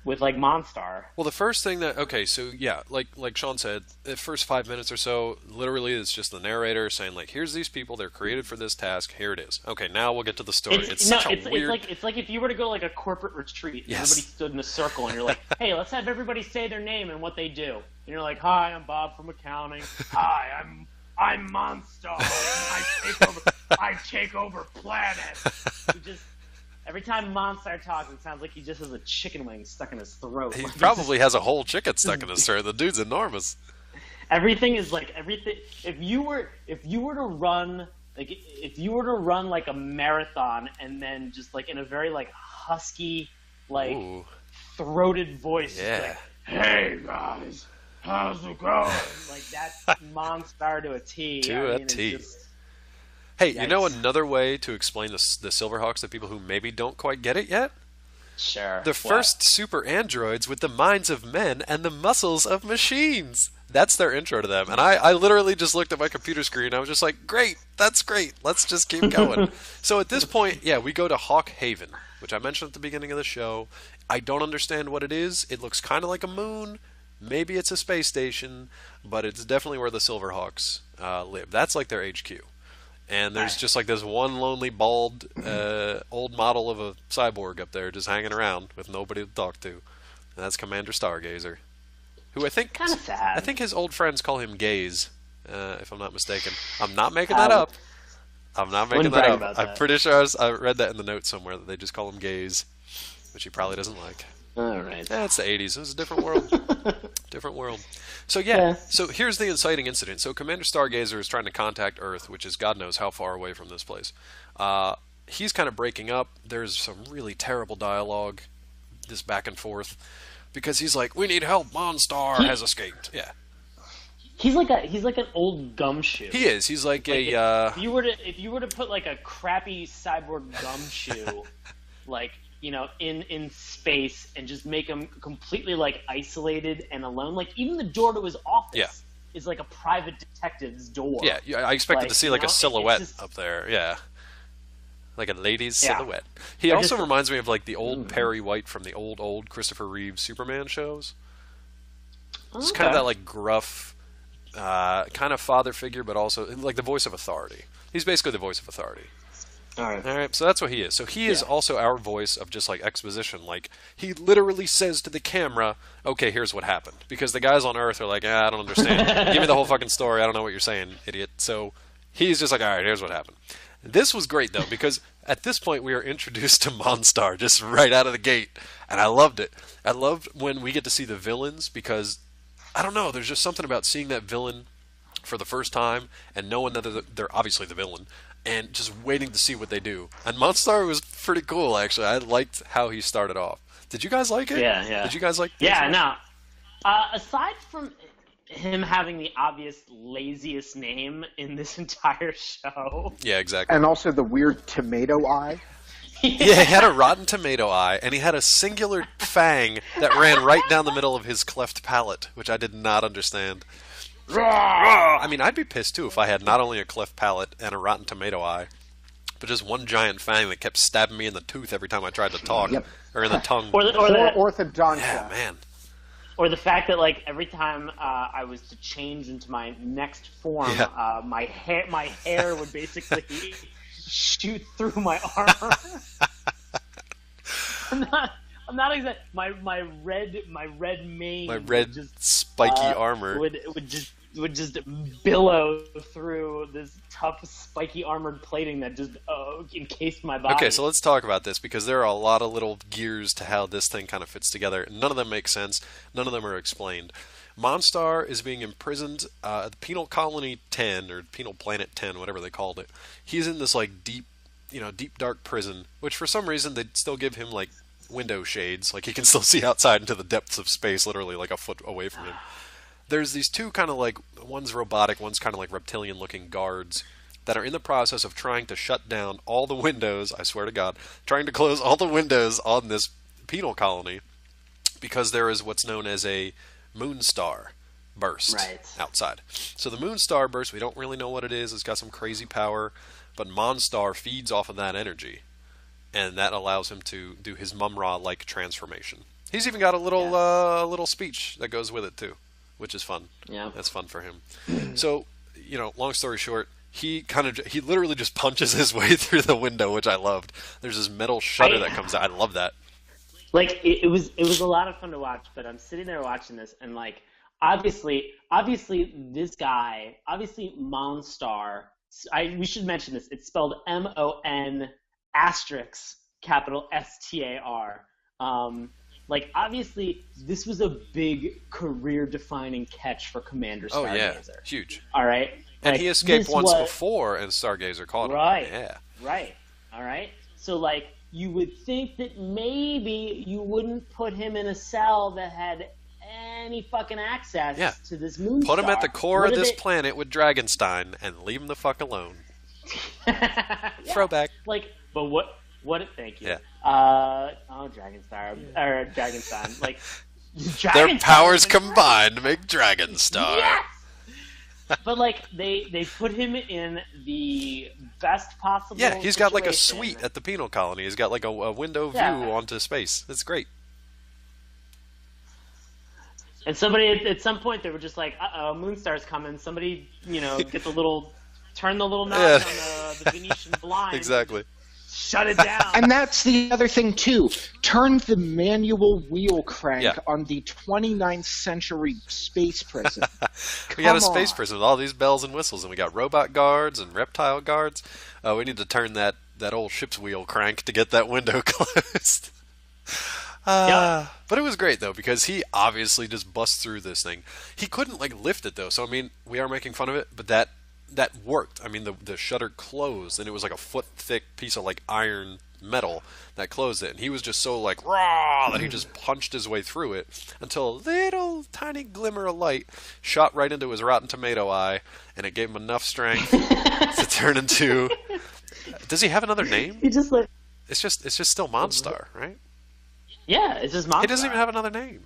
With like Monstar. Well, the first thing like Sean said, the first 5 minutes or so, literally it's just the narrator saying like, here's these people, they're created for this task, here it is. Okay, now we'll get to the story. It's like if you were to go like a corporate retreat, and everybody stood in a circle, and you're like, hey, let's have everybody say their name and what they do. And you're like, hi, I'm Bob from accounting. Hi, I'm Monstar. I take over planets. Every time Monstar talks, it sounds like he just has a chicken wing stuck in his throat. He probably has a whole chicken stuck in his throat. The dude's enormous. Everything is like everything. If you were to run like a marathon and then just like in a very like husky, like throated voice, like, hey guys, how's it going? Like that's Monstar to a T. To a T. Hey, you know another way to explain the SilverHawks to people who maybe don't quite get it yet? Sure. The first super androids with the minds of men and the muscles of machines. That's their intro to them. And I literally just looked at my computer screen. I was just like, great, that's great. Let's just keep going. So at this point, we go to Hawk Haven, which I mentioned at the beginning of the show. I don't understand what it is. It looks kind of like a moon. Maybe it's a space station, but it's definitely where the SilverHawks live. That's like their HQ. And there's just like this one lonely, bald, old model of a cyborg up there just hanging around with nobody to talk to. And that's Commander Stargazer, who I think kind of sad. I think his old friends call him Gaze, if I'm not mistaken. I'm not making that up. I'm not making that up. I'm pretty sure I read that in the notes somewhere that they just call him Gaze, which he probably doesn't like. All right. That's the 80s. It was a different world. Different world. So so here's the inciting incident. So Commander Stargazer is trying to contact Earth, which is God knows how far away from this place. He's kind of breaking up. There's some really terrible dialogue, this back and forth, because he's like, "We need help. Monstar has escaped." Yeah. He's like an old gumshoe. He is. He's like if you were to put like a crappy cyborg gumshoe, like, you know, in space and just make him completely like isolated and alone. Like even the door to his office is like a private detective's door. Yeah, I expected to see like a silhouette up there. Yeah, like a lady's silhouette. He also reminds me of like the old Perry White from the old Christopher Reeve Superman shows. It's kind of that like gruff, kind of father figure, but also like the voice of authority. He's basically the voice of authority. All right, so that's what he is. So he is also our voice of just like exposition. Like he literally says to the camera, "Okay, here's what happened." Because the guys on Earth are like, "I don't understand. Give me the whole fucking story. I don't know what you're saying, idiot." So he's just like, "All right, here's what happened." This was great though because at this point we are introduced to Monstar just right out of the gate, and I loved it. I loved when we get to see the villains because I don't know. There's just something about seeing that villain for the first time and knowing that they're obviously the villain. And just waiting to see what they do. And Monstar was pretty cool, actually. I liked how he started off. Did you guys like it? Yeah. Did you guys like it? Yeah, no. Aside from him having the obvious laziest name in this entire show. Yeah, exactly. And also the weird tomato eye. Yeah, he had a rotten tomato eye, and he had a singular fang that ran right down the middle of his cleft palate, which I did not understand. I mean, I'd be pissed too if I had not only a cleft palate and a rotten tomato eye, but just one giant fang that kept stabbing me in the tooth every time I tried to talk, or in the tongue. Or orthodontia. Yeah, man. Or the fact that like every time I was to change into my next form, my hair would basically shoot through my armor. I'm not exactly my red mane, my red just, spiky armor would just billow through this tough spiky armored plating that just encased my body. Okay, so let's talk about this, because there are a lot of little gears to how this thing kind of fits together. None of them make sense. None of them are explained. Monstar is being imprisoned at the Penal Colony 10, or Penal Planet 10, whatever they called it. He's in this like deep dark prison, which for some reason they still give him like window shades, like he can still see outside into the depths of space, literally like a foot away from him. There's these two kind of like, one's robotic, one's kind of like reptilian looking guards that are in the process of trying to shut down all the windows, I swear to God, trying to close all the windows on this penal colony, because there is what's known as a moonstar burst outside. So the moonstar burst, we don't really know what it is. It's got some crazy power, but Monstar feeds off of that energy, and that allows him to do his Mum-Ra-like transformation. He's even got a little little speech that goes with it too, which is fun. Yeah, that's fun for him. So, long story short, he literally just punches his way through the window, which I loved. There's this metal shutter that comes out. I love that. Like it was a lot of fun to watch, but I'm sitting there watching this, and like obviously this guy, Monstar. We should mention this. It's spelled MON asterisk capital STAR. Like, obviously, this was a big career-defining catch for Commander Stargazer. Oh, yeah. Huge. All right? And like, he escaped once before, and Stargazer caught him. Right. Yeah. Right. All right? So, like, you would think that maybe you wouldn't put him in a cell that had any fucking access to this moonstar. Put him at the core of this planet with Dragonstein, and leave him the fuck alone. Throwback. Like, but what? Thank you. Yeah. Dragonstar or Dragonstein. Like, their powers combined to make Dragonstar. Yes. But like they put him in the best possible. Yeah, he's got like a situation. suite at the penal colony. He's got like a window view onto space. It's great. And somebody at some point they were just like, Moonstar's coming. Somebody, turn the little knob on the Venetian blind. Exactly. Shut it down. And that's the other thing, too. Turn the manual wheel crank on the 29th century space prison. We got a space prison with all these bells and whistles, and we got robot guards and reptile guards. We need to turn that old ship's wheel crank to get that window closed. But it was great, though, because he obviously just busts through this thing. He couldn't, lift it, though. So, I mean, we are making fun of it, but that worked. I mean, the shutter closed, and it was like a foot-thick piece of, iron metal that closed it. And he was just so, raw that he just punched his way through it until a little tiny glimmer of light shot right into his rotten tomato eye, and it gave him enough strength to turn into... Does he have another name? He just, It's just still Monstar, right? Yeah, it's just Monstar. He doesn't even have another name.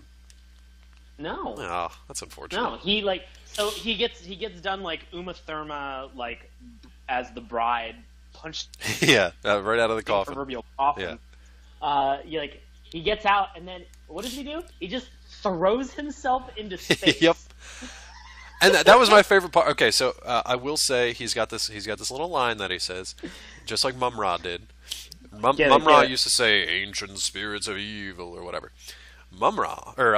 No. Oh, that's unfortunate. No, so he gets done Uma Thurma as the bride punched. Yeah, right out of the coffin. Proverbial coffin. Yeah. He gets out, and then what does he do? He just throws himself into space. Yep. And that was my favorite part. Okay, so I will say he's got this little line that he says, just like Mum-Ra did. Mum-Ra used to say, "Ancient spirits of evil," or whatever. Mum-Ra, or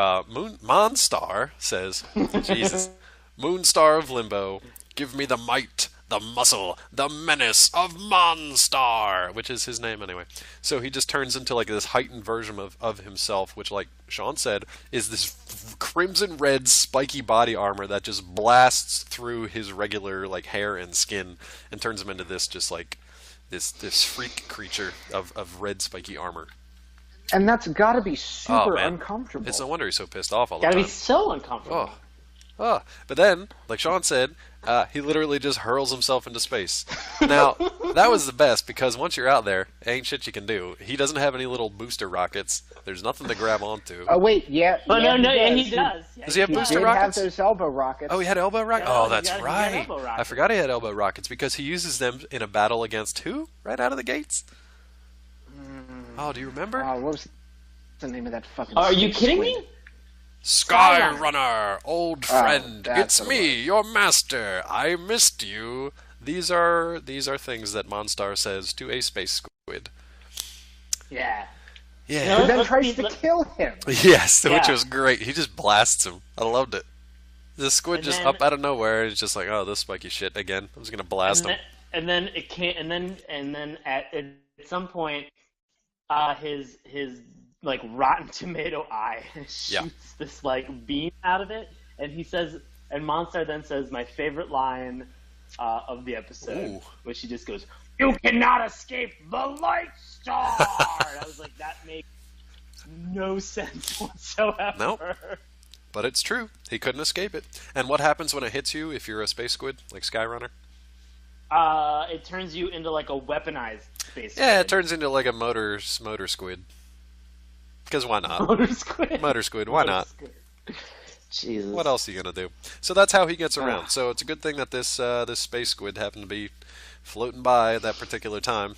Monstar says, Jesus, Moonstar of Limbo, give me the might, the muscle, the menace of Monstar, which is his name anyway. So he just turns into this heightened version of himself, which, like Sean said, is this crimson red spiky body armor that just blasts through his regular hair and skin and turns him into this just this freak creature of red spiky armor. And that's got to be super uncomfortable. It's no wonder he's so pissed off all the time. Gotta be so uncomfortable. Oh. But then, like Sean said, he literally just hurls himself into space. Now, that was the best, because once you're out there, ain't shit you can do. He doesn't have any little booster rockets. There's nothing to grab onto. Oh, wait, yeah. Oh, yeah, no, he does. Does he have booster did rockets? Have those elbow rockets. Oh, he had elbow rockets? Yeah, that's right. I forgot he had elbow rockets, because he uses them in a battle against who? Right out of the gates? Oh, do you remember? What was the name of that fucking Are you kidding squid? me? Skyrunner, old friend, that's it's what me, it your master. I missed you. These are things that Monstar says to a space squid. Yeah. Yeah. Who then Let's tries be- to kill him. Yes, which Yeah. was great. He just blasts him. I loved it. The squid And just then- up out of nowhere. It's just like, oh, this spiky shit again. I'm just gonna blast him. And then it can't. And then at some point, his like rotten tomato eye shoots Yeah. this like beam out of it, and he says, and Monstar then says my favorite line of the episode, Ooh. which he just goes, "You cannot escape the light star." And I was like, that makes no sense whatsoever. Nope. But it's true. He couldn't escape it. And what happens when it hits you if you're a space squid, like Skyrunner? It turns you into like a weaponized space. Yeah, it squid. turns into like a motor squid. Because why not? Motor squid. Motor squid, why not? Squid. Jesus. What else are you gonna do? So that's how he gets around. So it's a good thing that this space squid happened to be floating by at that particular time.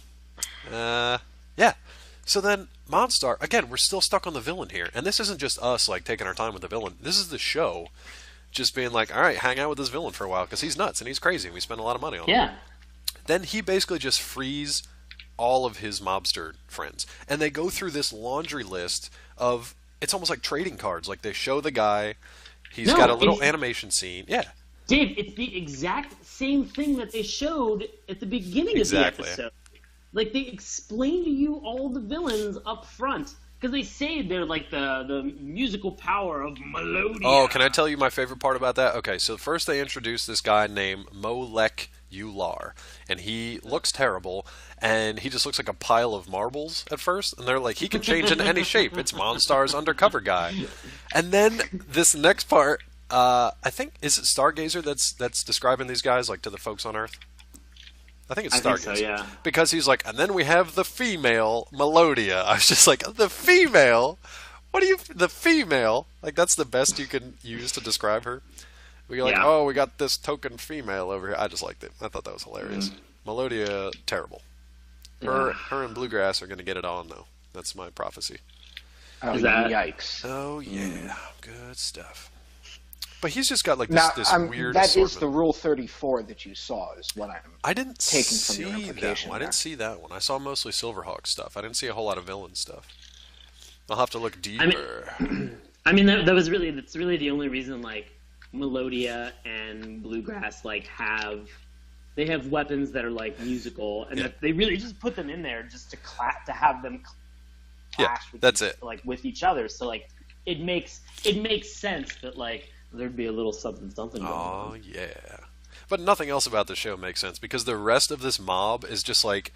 Yeah. So then Monstar, again, we're still stuck on the villain here, and this isn't just us like taking our time with the villain. This is the show just being like, all right, hang out with this villain for a while because he's nuts and he's crazy and we spend a lot of money on him. Yeah. Then he basically just frees all of his mobster friends, and they go through this laundry list of, it's almost like trading cards. Like they show the guy, he's No, got a little it's- animation scene. Yeah. Dave, it's the exact same thing that they showed at the beginning Exactly. of the episode. Like, they explain to you all the villains up front. Because they say they're like the musical power of Melodia. Oh, can I tell you my favorite part about that? Okay, so first they introduce this guy named Molek Ular, and he looks terrible, and he just looks like a pile of marbles at first, and they're like, he can change into any shape. It's Monstar's undercover guy. And then this next part, I think, is it Stargazer that's describing these guys, like, to the folks on Earth? I think it's I Stargazer. think so, yeah. Because he's like, and then we have the female Melodia. I was just like, the female? What do you, the female? Like, that's the best you can use to describe her. We go like, Yeah. oh, we got this token female over here. I just liked it. I thought that was hilarious. Melodia, terrible. Her and Bluegrass are going to get it on, though. That's my prophecy. Oh, Is that- yikes. Oh, yeah. Good stuff. But he's just got, like, Now, this weird that assortment. is the Rule 34 that you saw, is what I'm... I didn't taken from your see that implication one. I there. didn't see that one. I saw mostly SilverHawks stuff. I didn't see a whole lot of villain stuff. I'll have to look deeper. I mean, that's really the only reason, like, Melodia and Bluegrass, like, have weapons that are, like, musical, and Yeah. that they really just put them in there just to have them Yeah, clash with that's it. like, with each other. So, like, it makes sense that, like, there'd be a little something going on. Oh, yeah. But nothing else about the show makes sense because the rest of this mob is just like,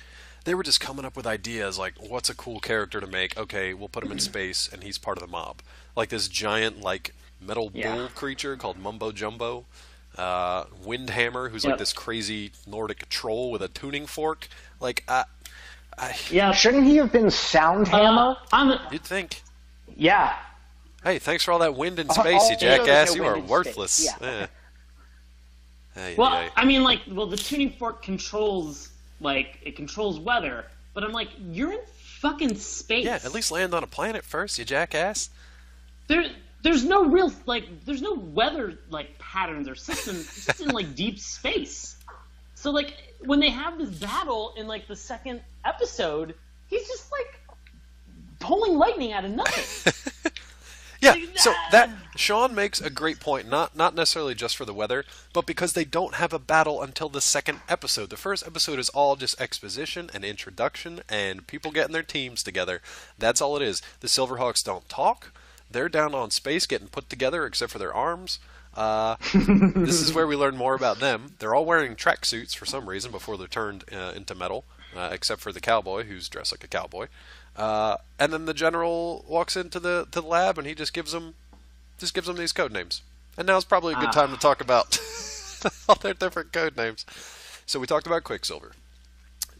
they were just coming up with ideas like, what's a cool character to make? Okay, we'll put him in space and he's part of the mob. Like this giant, like, metal bull creature called Mumbo Jumbo. Windhammer, who's like Yep. this crazy Nordic troll with a tuning fork. Like, Yeah. Shouldn't he have been Soundhammer? you'd think. Yeah. Hey, thanks for all that wind in space, you Oh, there's jackass. no You wind are in worthless. space, yeah. Eh. Hey, Well, hey. I mean, like, the tuning fork controls, like, it controls weather, but I'm like, you're in fucking space. Yeah, at least land on a planet first, you jackass. There's no real, like, there's no weather, like, patterns or systems. It's just in, like, deep space. So, like, when they have this battle in, like, the second episode, he's just, like, pulling lightning out of nothing. Yeah, so that Sean makes a great point, not necessarily just for the weather, but because they don't have a battle until the second episode. The first episode is all just exposition and introduction and people getting their teams together. That's all it is. The Silverhawks don't talk. They're down on space getting put together except for their arms. This is where we learn more about them. They're all wearing tracksuits for some reason before they're turned into metal, except for the cowboy who's dressed like a cowboy. And then the general walks into the lab and he just gives them these code names. And now's probably a good time to talk about all their different code names. So we talked about Quicksilver.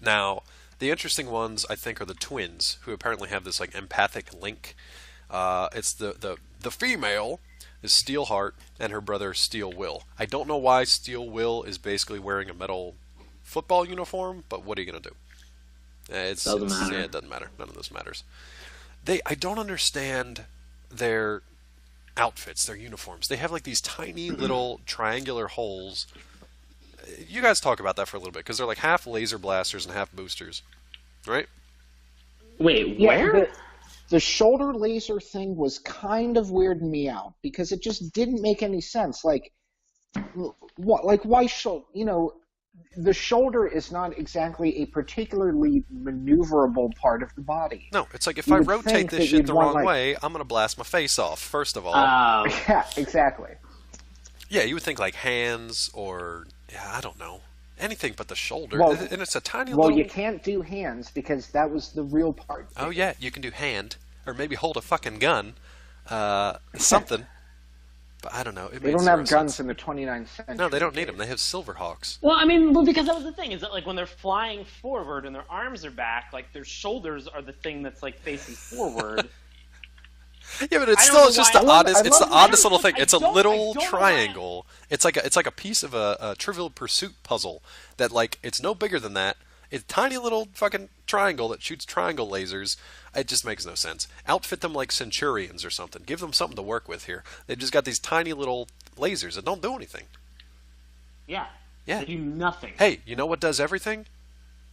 Now, the interesting ones I think are the twins, who apparently have this like empathic link. It's the female is Steelheart and her brother Steel Will. I don't know why Steel Will is basically wearing a metal football uniform, but what are you gonna do? Doesn't matter. Yeah, it doesn't matter. None of this matters. I don't understand their outfits, their uniforms, they have like these tiny little triangular holes. You guys talk about that for a little bit, because they're like half laser blasters and half boosters, right? Wait, Yeah, where? the shoulder laser thing was kind of weirding me out because it just didn't make any sense. Like, what? Like, why should the shoulder is not exactly a particularly maneuverable part of the body. No, it's like if You I would rotate think this that shit you'd the want, wrong like- way, I'm gonna blast my face off. First of all, Yeah, exactly. yeah, you would think like hands or I don't know, anything but the shoulder. Well- And it's a tiny Well, little. you can't do hands because that was the real part. Oh yeah, you can do hand or maybe hold a fucking gun, something. But I don't know. It They made don't zero have guns sense. in the 29th century. No, they don't need them. They have SilverHawks. Well, I mean, because that was the thing, is that like when they're flying forward and their arms are back, like their shoulders are the thing that's like facing forward. Yeah, but it's I don't still know it's just why- the I love- oddest. I It's the love- oddest little thing. I It's a don't- little I don't know why- triangle. It's like a piece of a Trivial Pursuit puzzle that like it's no bigger than that. It's a tiny little fucking triangle that shoots triangle lasers. It just makes no sense. Outfit them like Centurions or something. Give them something to work with here. They've just got these tiny little lasers that don't do anything. Yeah. Yeah. They do nothing. Hey, you know what does everything?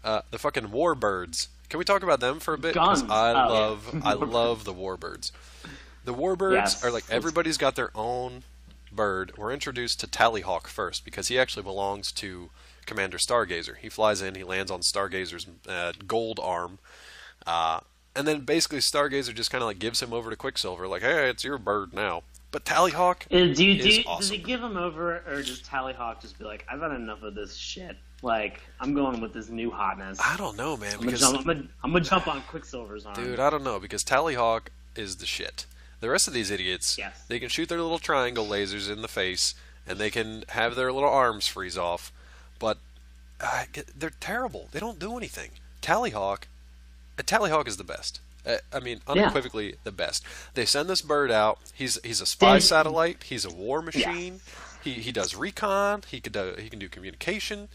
The fucking warbirds. Can we talk about them for a bit? 'Cause Guns. I Oh, love yeah. I love the warbirds. The warbirds Yes. are like everybody's got their own bird. We're introduced to Tallyhawk first because he actually belongs to Commander Stargazer. He flies in, he lands on Stargazer's gold arm, and then basically Stargazer just kind of like gives him over to Quicksilver, like, hey, it's your bird now. But Tallyhawk is Does awesome. he give him over, or does Tallyhawk just be like, I've had enough of this shit? Like, I'm going with this new hotness. I don't know, man, I'm gonna, because jump, I'm gonna jump on Quicksilver's arm. dude, I don't know, because Tallyhawk is the shit. The rest of these idiots, Yes. they can shoot their little triangle lasers in the face, and they can have their little arms freeze off, but they're terrible. They don't do anything. Tallyhawk is the best. I mean, unequivocally the best. They send this bird out. He's a spy satellite. He's a war machine. He does recon. He can do communication.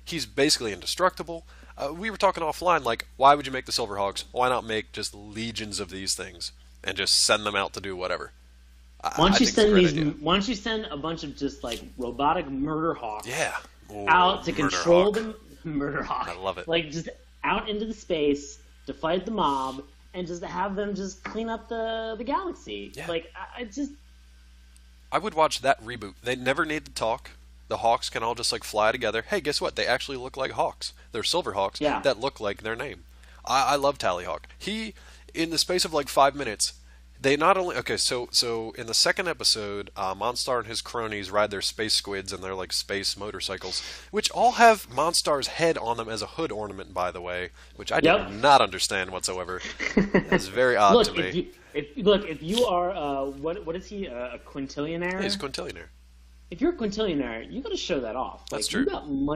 He's basically indestructible. We were talking offline, like, why would you make the Silverhawks? Why not make just legions of these things and just send them out to do whatever? Why don't you I think it's a send great these? idea. Why don't you send a bunch of just like robotic murder hawks Yeah. Ooh, out to Murder control Hawk. the murder hawk? I love it. Like just out into the space to fight the mob and just to have them just clean up the galaxy. Yeah. Like I just I would watch that reboot. They never need to talk. The Hawks can all just like fly together. Hey, guess what? They actually look like Hawks. They're Silverhawks Yeah. that look like their name. I love Tallyhawk. He, in the space of like 5 minutes, they not only so in the second episode, Monstar and his cronies ride their space squids and their like space motorcycles, which all have Monstar's head on them as a hood ornament, by the way, which I Yep. did not understand whatsoever. That's very odd look to me. if you are what is he, a quintillionaire? He's a quintillionaire. If you're a quintillionaire, you got to show that off. That's like, true.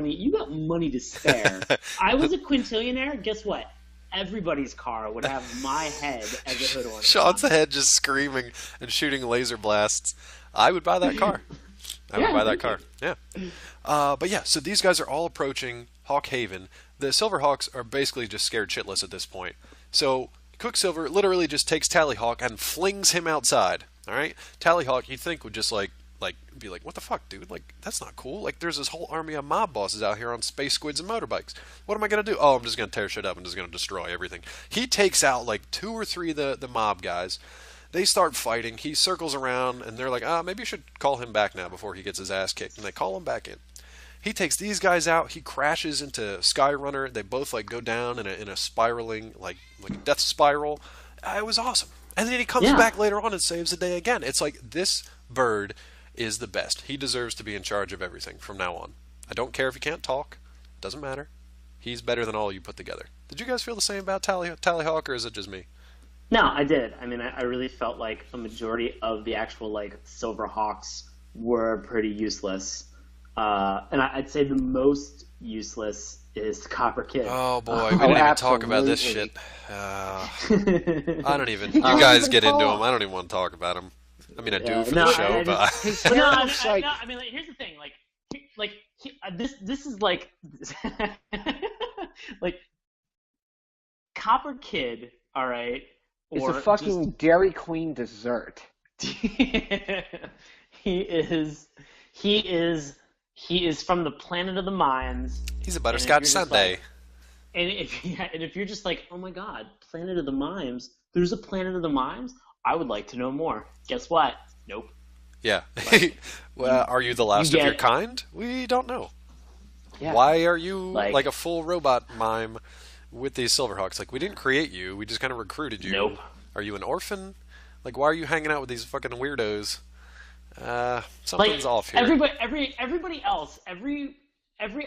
You got money to spare. I was a quintillionaire. Guess what? Everybody's car would have my head as a hood ornament. Sean's head just screaming and shooting laser blasts. I would buy that car. I would Yeah, buy that me car. Yeah. But yeah, so these guys are all approaching Hawk Haven. The Silverhawks are basically just scared shitless at this point. So Quicksilver literally just takes Tallyhawk and flings him outside. All right? Tallyhawk, you'd think, would just like be like, what the fuck, dude? Like, that's not cool. Like, there's this whole army of mob bosses out here on space squids and motorbikes. What am I gonna do? Oh, I'm just gonna tear shit up and just gonna destroy everything. He takes out like 2 or 3 of the mob guys. They start fighting. He circles around and they're like, maybe you should call him back now before he gets his ass kicked. And they call him back in. He takes these guys out. He crashes into Skyrunner. They both like go down in a spiraling like a death spiral. It was awesome. And then he comes back later on and saves the day again. It's like, this bird is the best. He deserves to be in charge of everything from now on. I don't care if he can't talk. Doesn't matter. He's better than all you put together. Did you guys feel the same about Tallyhawk, or is it just me? No, I did. I mean, I really felt like a majority of the actual like Silverhawks were pretty useless, and I'd say the most useless is the Copper Kid. Oh boy, we didn't even talk about this shit. I don't even. You guys get into him. I don't even want to talk about him. I mean, I do for the show, but But no, I mean, like, here's the thing. This is like, like, Copper Kid, all right? It's a fucking Dairy Queen dessert. he is he is he is from the planet of the mimes. He's a butterscotch sundae. And if you're just like, oh my god, Planet of the Mimes, there's a Planet of the Mimes? I would like to know more. Guess what? Nope. Yeah. Well, are you the last of your kind? We don't know. Yeah. Why are you like a full robot mime with these Silverhawks? Like, we didn't create you. We just kind of recruited you. Nope. Are you an orphan? Like, why are you hanging out with these fucking weirdos? Something's off here. Everybody else, every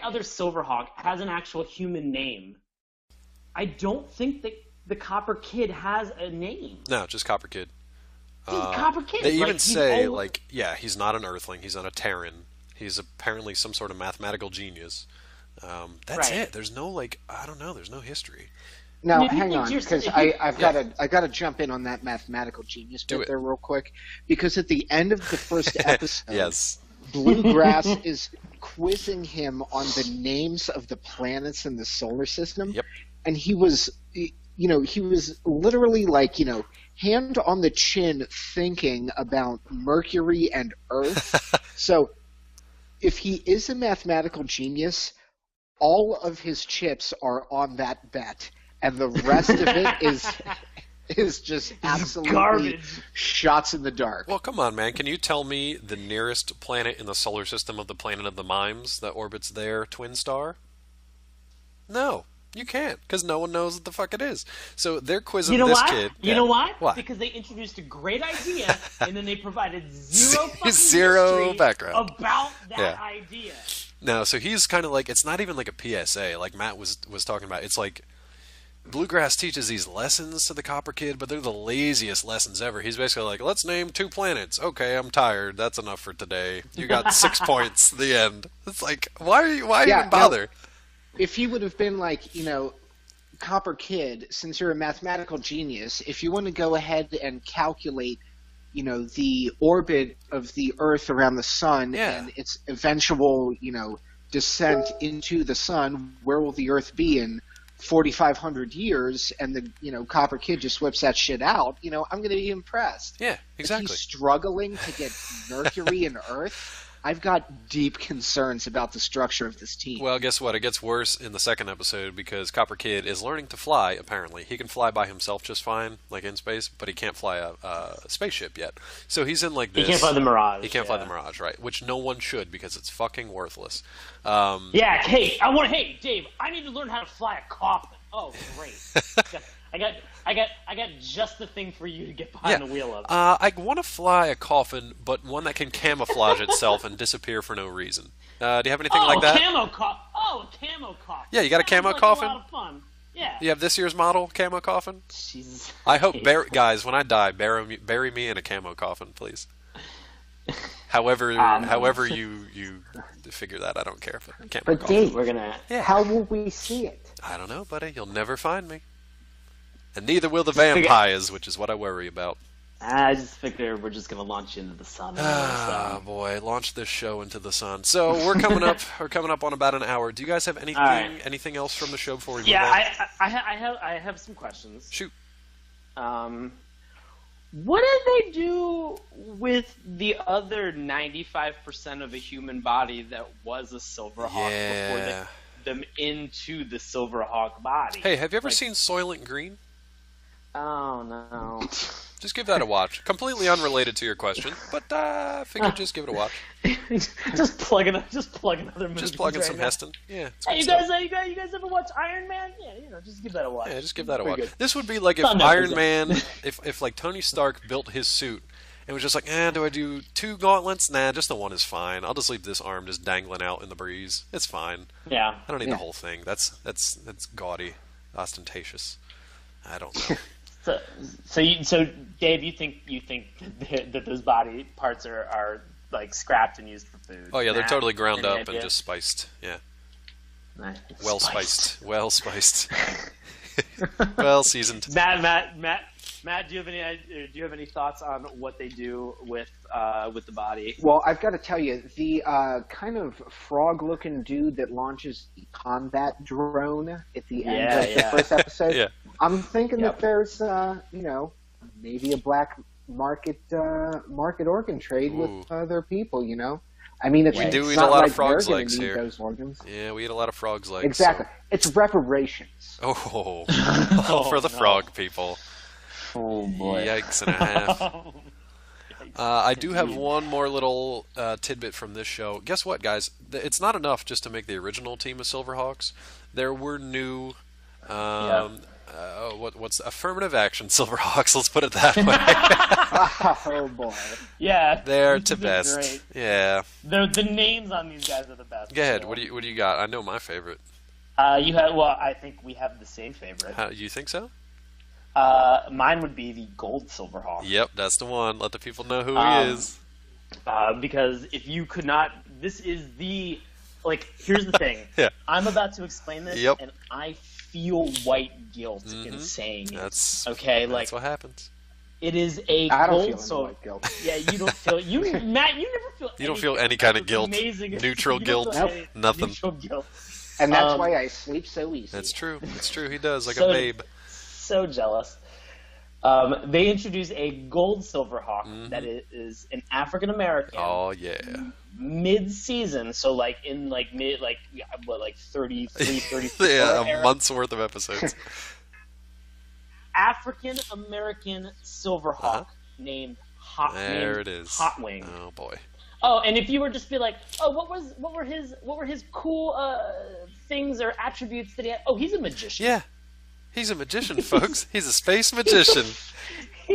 other Silverhawk has an actual human name. I don't think that the Copper Kid has a name. No, just Copper Kid. Copper Kid. They even say, he's not an Earthling. He's not a Terran. He's apparently some sort of mathematical genius. That's it. There's no, I don't know. There's no history. Now, hang on, because I've got to jump in on that mathematical genius bit there real quick. Because at the end of the first episode, yes. Bluegrass is quizzing him on the names of the planets in the solar system. Yep. And he was literally hand on the chin thinking about Mercury and Earth. So if he is a mathematical genius, all of his chips are on that bet. And the rest of it is just absolutely garbage. Shots in the dark. Well, come on, man. Can you tell me the nearest planet in the solar system of the Planet of the Mimes that orbits their twin star? No, you can't, because no one knows what the fuck it is. So they're quizzing this kid. You know why? Why? Because they introduced a great idea, and then they provided zero background about that idea. No, so he's kind of like, it's not even like a PSA, like Matt was talking about. It's like, Bluegrass teaches these lessons to the Copper Kid, but they're the laziest lessons ever. He's basically like, let's name 2 planets. Okay, I'm tired. That's enough for today. You got 6 points. The end. It's like, why even bother? Now, if he would have been Copper Kid, since you're a mathematical genius, if you want to go ahead and calculate, the orbit of the Earth around the sun and its eventual, descent into the sun, where will the Earth be in 4,500 years, and the Copper Kid just whips that shit out, I'm going to be impressed. Yeah, exactly. If he's struggling to get Mercury and Earth, I've got deep concerns about the structure of this team. Well, guess what? It gets worse in the second episode because Copper Kid is learning to fly, apparently. He can fly by himself just fine, like in space, but he can't fly a spaceship yet. So he's in this... He can't fly the Mirage. He can't fly the Mirage, right? Which no one should, because it's fucking worthless. Hey, Dave, I need to learn how to fly a coffin. Oh, great. I got just the thing for you to get behind the wheel of. I want to fly a coffin, but one that can camouflage itself and disappear for no reason. Do you have anything like that? A camo coffin. Yeah, you got a camo coffin? A lot of fun. Yeah. You have this year's model camo coffin? Jesus. I hope, guys, when I die, bury me in a camo coffin, please. However you figure that, I don't care. But Dave, how will we see it? I don't know, buddy. You'll never find me. And neither will the vampires, which is what I worry about. I just figure we're just going to launch you into the sun. Boy, launch this show into the sun. So we're coming up on about an hour. Do you guys have anything else from the show before we move on? Yeah, I have some questions. Shoot. What did they do with the other 95% of a human body that was a Silverhawk before they them into the Silverhawk body? Hey, have you ever seen Soylent Green? Oh, no. Just give that a watch. Completely unrelated to your question, but I figured just give it a watch. just plug another movie. Just plugging some Heston. Yeah. Hey, you guys ever watch Iron Man? Yeah, just give that a watch. Yeah, just give that a watch. Good. This would be like if Iron Man, if like Tony Stark built his suit and was just like, do I do 2 gauntlets? Nah, just the one is fine. I'll just leave this arm just dangling out in the breeze. It's fine. Yeah. I don't need the whole thing. That's gaudy, ostentatious. I don't know. So Dave, you think that those body parts are like scrapped and used for food? Oh yeah, they're totally ground up and just spiced. Yeah. Nice. Well spiced. Well seasoned. Matt, do you have any thoughts on what they do with the body? Well, I've got to tell you, the kind of frog-looking dude that launches the combat drone at the end of the first episode. Yeah. I'm thinking that there's, maybe a black market organ trade with other people. You know, I mean, it's we do eat not a lot like of frogs' they're gonna legs need here. those organs. Yeah, we eat a lot of frogs' legs. Exactly, So. it's reparations. Oh, for the frog people. Oh boy! Yikes and a half. I do have one more little tidbit from this show. Guess what, guys? It's not enough just to make the original team of SilverHawks. There were new, what's affirmative action SilverHawks? Let's put it that way. Oh boy! Yeah, They're to they're best. great. Yeah. The names on these guys are the best. Go ahead. So. What do you got? I know my favorite. I think we have the same favorite. You think so? Mine would be the gold Silverhawk. Yep, that's the one. Let the people know who he is. Because if you could not, this is the, like, here's the thing. Yeah. I'm about to explain this, Yep. and I feel white guilt in saying it. That's like, what happens. it is a I don't gold feel any white guilt. Yeah, you don't feel, Matt, you never feel You don't feel any kind of guilt. Amazing. Neutral You guilt. don't feel any Nothing. Neutral guilt. And that's why I sleep so easy. That's true. It's true. He does, like So- a babe. So jealous. They introduce a gold Silverhawk that is an African American. Oh yeah. Mid-season, so like in like 33, 34 Yeah, a era. month's worth of episodes. African American Silverhawk named There it is. Hot Wing. Oh boy. Oh, and if you were just be like, oh, what were his cool things or attributes that he had? Oh, he's a magician. Yeah. He's a magician, folks. He's a space magician. He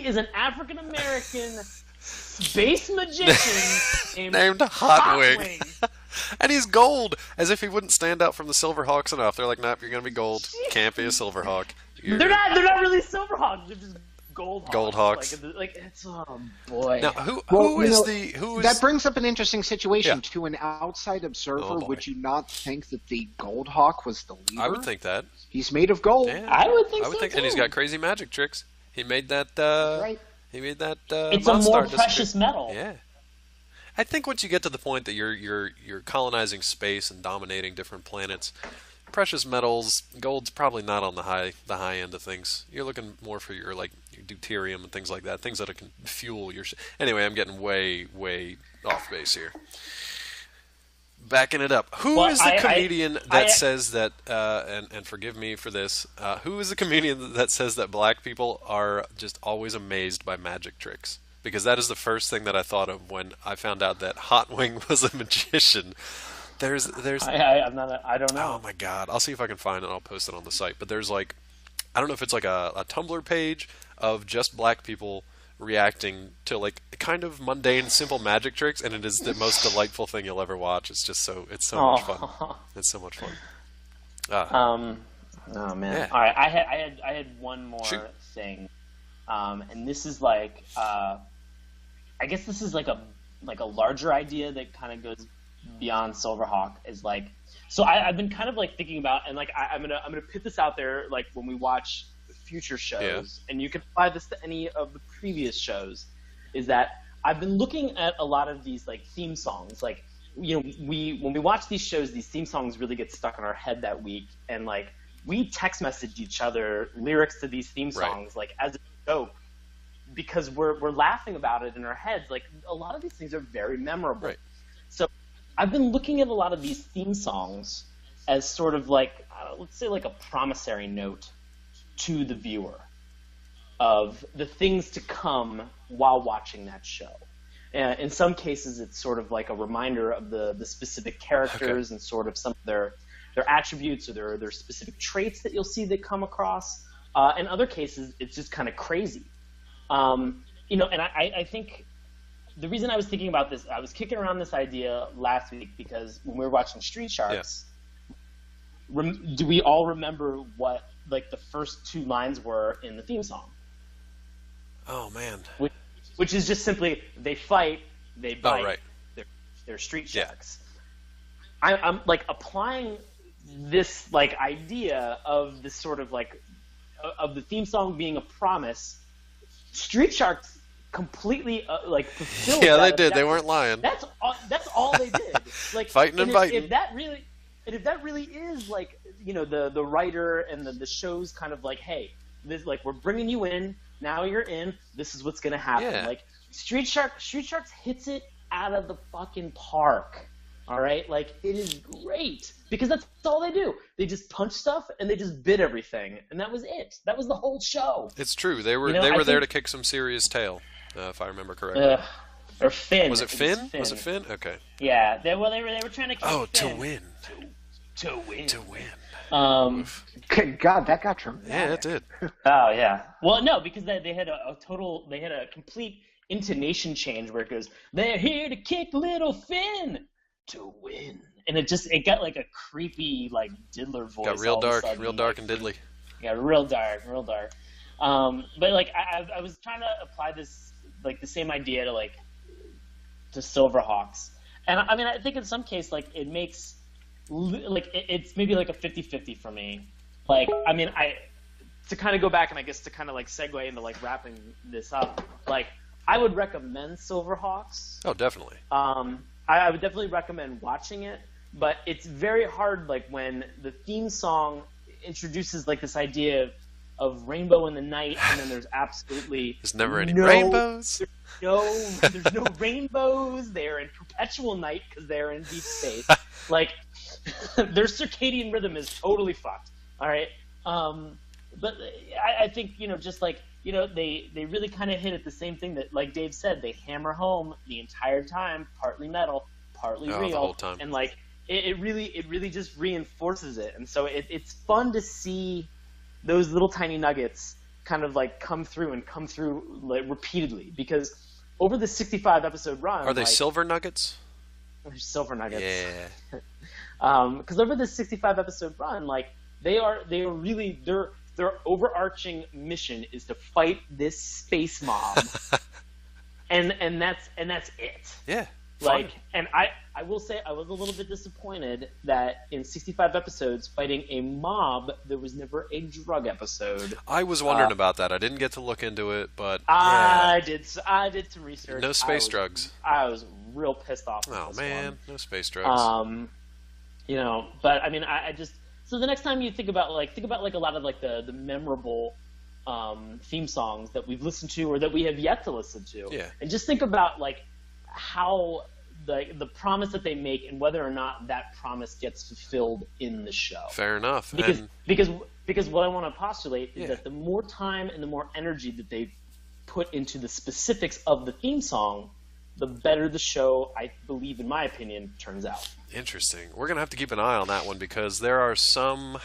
is an African American space magician Named Hot Wing. And he's gold, as if he wouldn't stand out from the Silverhawks enough. They're like, nope, you're gonna be gold. Can't be a Silverhawk. They're not really Silverhawks. They're just gold hawks. Gold hawks. Like it's, oh boy. Now, who is that brings up an interesting situation. Yeah. To an outside observer, Oh, boy. would you not think that the Gold Hawk was the leader? I would think that. He's made of gold. Yeah. I would think so, and he's too. got crazy magic tricks. He made that. Right. He made that. It's a Monstar more disappear. precious metal. Yeah. I think once you get to the point that you're colonizing space and dominating different planets, precious metals, gold's probably not on the high end of things. You're looking more for your deuterium and things like that, things that can fuel your. Anyway, I'm getting way off base here. Backing it up. Who is the comedian that says that? And forgive me for this. Who is the comedian that says that black people are just always amazed by magic tricks? Because that is the first thing that I thought of when I found out that Hot Wing was a magician. There's. I don't know. Oh my God! I'll see if I can find it. I'll post it on the site. But there's I don't know if it's like a Tumblr page of just black people reacting to kind of mundane, simple magic tricks, and it is the most delightful thing you'll ever watch. It's so much fun. It's so much fun. Oh man! Yeah. All right, I had one more thing, and this is I guess this is like a larger idea that kind of goes beyond Silverhawk. Is so I've been kind of thinking about, and I'm gonna put this out there when we watch future shows, and you can apply this to any of the previous shows. Is that I've been looking at a lot of these theme songs, when we watch these shows, these theme songs really get stuck in our head that week, and we text messaged each other lyrics to these theme songs as a joke, because we're laughing about it in our heads. A lot of these things are very memorable. Right. So I've been looking at a lot of these theme songs as sort of let's say a promissory note to the viewer of the things to come while watching that show. In some cases, it's sort of like a reminder of the specific characters and sort of some of their attributes or their specific traits that you'll see that come across. In other cases, it's just kind of crazy. And I think the reason I was thinking about this, I was kicking around this idea last week because when we were watching Street Sharks, do we all remember what the first two lines were in the theme song? Oh man. Which is just simply, they fight, they bite, Oh, right. they're street sharks. I'm applying this idea of this sort of of the theme song being a promise. Street Sharks completely fulfilled. Yeah, that. they did. They weren't lying. That's all they did. Fighting and biting. If that really is the writer and the show's kind of hey, this we're bringing you in. now you're in. This is what's gonna happen. Yeah. Like Street Sharks hits it out of the fucking park. All right, like it is great because that's all they do. They just punch stuff and they just bit everything, and that was it. That was the whole show. It's true. They were there to kick some serious tail, if I remember correctly. Or Finn. Was it Finn? Was it Finn? Okay. Yeah. They were trying to kick Finn. To win. To win. To win. Good God, that got dramatic. Yeah, it did. Oh yeah. Well, no, because they had a complete intonation change where it goes, "They're here to kick little Finn to win," and it got like a creepy like diddler voice. Got real dark, sudden, real dark and diddly. Yeah, real dark. But like I was trying to apply this like the same idea to SilverHawks, and I mean I think in some case like it makes like it's maybe like a 50-50 for me. Like I mean to kind of go back and I guess to kind of like segue into like wrapping this up, like I would recommend SilverHawks. Oh, definitely. I would definitely recommend watching it, but it's very hard like when the theme song introduces like this idea of rainbow in the night, and then there's absolutely there's never any rainbows. There's no rainbows. They're in perpetual night because they're in deep space. Like their circadian rhythm is totally fucked. All right, but I think just like they really kind of hit at the same thing that like Dave said. They hammer home the entire time, partly metal, partly real, the whole time. And like it really just reinforces it. And so it's fun to see those little tiny nuggets kind of like come through like repeatedly, because over the 65 episode run, are they silver nuggets? They're silver nuggets. Yeah. Because over the 65 episode run, like their overarching mission is to fight this space mob, and that's it. Yeah. Like, and I will say I was a little bit disappointed that in 65 episodes fighting a mob, there was never a drug episode. I was wondering about that. I didn't get to look into it, but I did some research. No space drugs. I was real pissed off. Oh man, no space drugs. But I mean, I just so the next time you think about a lot of like the memorable theme songs that we've listened to or that we have yet to listen to, and just think about like how the promise that they make and whether or not that promise gets fulfilled in the show. Fair enough. Because what I want to postulate is that the more time and the more energy that they put into the specifics of the theme song, the better the show, I believe, in my opinion, turns out. Interesting. We're going to have to keep an eye on that one because there are some...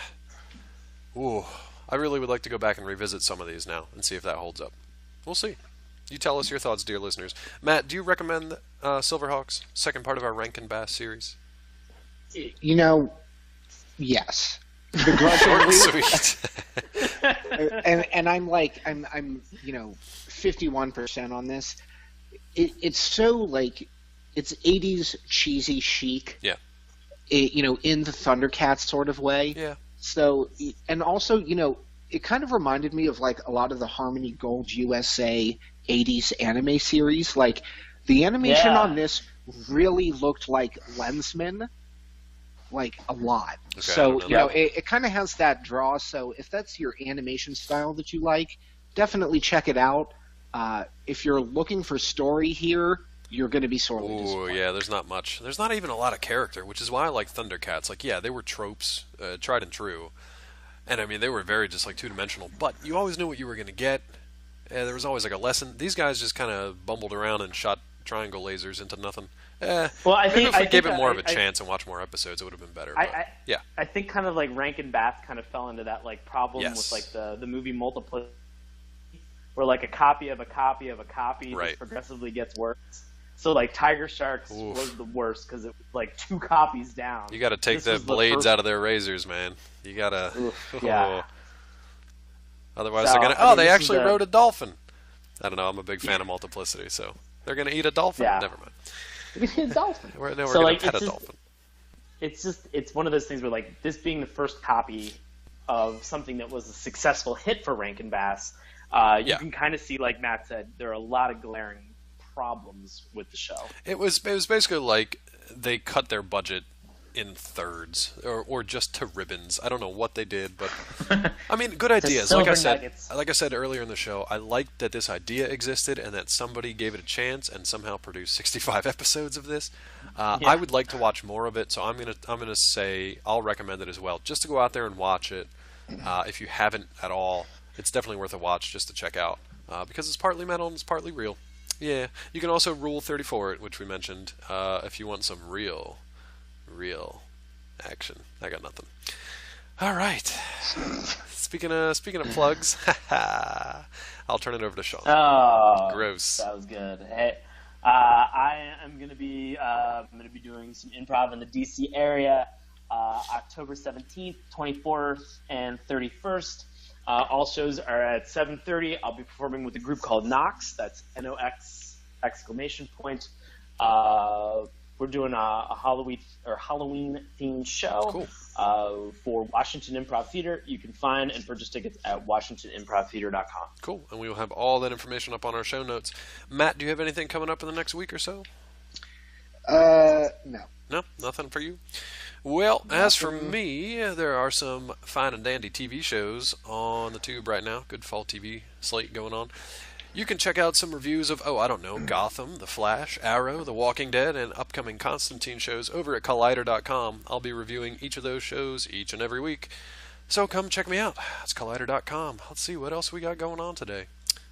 Ooh, I really would like to go back and revisit some of these now and see if that holds up. We'll see. You tell us your thoughts, dear listeners. Matt, do you recommend SilverHawks, second part of our Rankin Bass series? Yes. Begrudgingly. Sweet. and I'm 51% on this. It's so like it's 80s cheesy chic. Yeah. In the Thundercats sort of way. Yeah. So, and also, it kind of reminded me of like a lot of the Harmony Gold USA 80s anime series. Like the animation on this really looked like Lensman, like a lot. Okay, so it kind of has that draw. So if that's your animation style that you like, definitely check it out. If you're looking for story here, you're going to be sorely disappointed. Yeah, there's not much. There's not even a lot of character, which is why I like Thundercats. Like, yeah, they were tropes, tried and true. And I mean, they were very just like two-dimensional, but you always knew what you were going to get. There was always like a lesson. These guys just kind of bumbled around and shot triangle lasers into nothing. Well, I think if we gave it more of a chance and watched more episodes, it would have been better. I think kind of like Rankin Bass kind of fell into that like problem with like the movie multiplicity, where like a copy of a copy of a copy just progressively gets worse. So like Tiger Sharks was the worst because it was like 2 copies down. You got to take the blades out of their razors, man. You got to. Yeah. Otherwise, they're gonna. They actually rode a dolphin. I don't know. I'm a big fan of multiplicity, so they're gonna eat a dolphin. Yeah. Never mind. We're gonna eat a dolphin. We're gonna pet a dolphin. It's one of those things where like this being the first copy of something that was a successful hit for Rankin Bass, you can kind of see, like Matt said, there are a lot of glaring problems with the show. It was basically like they cut their budget in thirds or just to ribbons. I don't know what they did, but I mean, good ideas. Like I said earlier in the show, I liked that this idea existed and that somebody gave it a chance and somehow produced 65 episodes of this. I would like to watch more of it, so I'm gonna say I'll recommend it as well, just to go out there and watch it. If you haven't at all, it's definitely worth a watch just to check out because it's partly metal and it's partly real. Yeah, you can also Rule 34 it, which we mentioned, if you want some real action. I got nothing. All right. Speaking of plugs, I'll turn it over to Sean. Oh, gross. That was good. Hey, I am gonna be doing some improv in the DC area, October 17th, 24th, and 31st. All shows are at 7:30. I'll be performing with a group called Nox. That's NOX exclamation point. We're doing a Halloween themed show for Washington Improv Theater. You can find and purchase tickets at WashingtonImprovTheater.com. Cool, and we will have all that information up on our show notes. Matt, do you have anything coming up in the next week or so? No. No, nothing for you. Well, as for me, there are some fine and dandy TV shows on the tube right now. Good fall TV slate going on. You can check out some reviews of, Gotham, The Flash, Arrow, The Walking Dead, and upcoming Constantine shows over at Collider.com. I'll be reviewing each of those shows each and every week. So come check me out. It's Collider.com. Let's see what else we got going on today.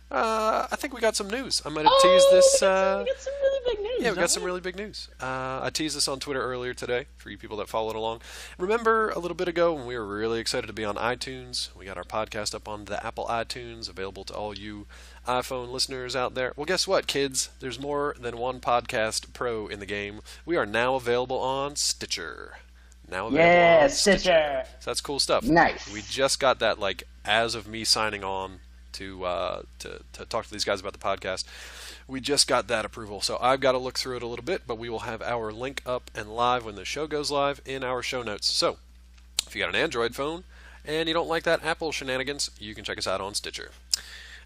I think we got some news. I might have teased this. We got some really big news. Yeah, we got some really big news. I teased this on Twitter earlier today for you people that followed along. Remember a little bit ago when we were really excited to be on iTunes? We got our podcast up on the Apple iTunes, available to all you iPhone listeners out there. Well, guess what, kids? There's more than one podcast pro in the game. We are now available on Stitcher. Stitcher. So that's cool stuff. Nice. We just got that, as of me signing on to talk to these guys about the podcast. We just got that approval, so I've got to look through it a little bit, but we will have our link up and live when the show goes live in our show notes. So if you got an Android phone and you don't like that Apple shenanigans, you can check us out on Stitcher.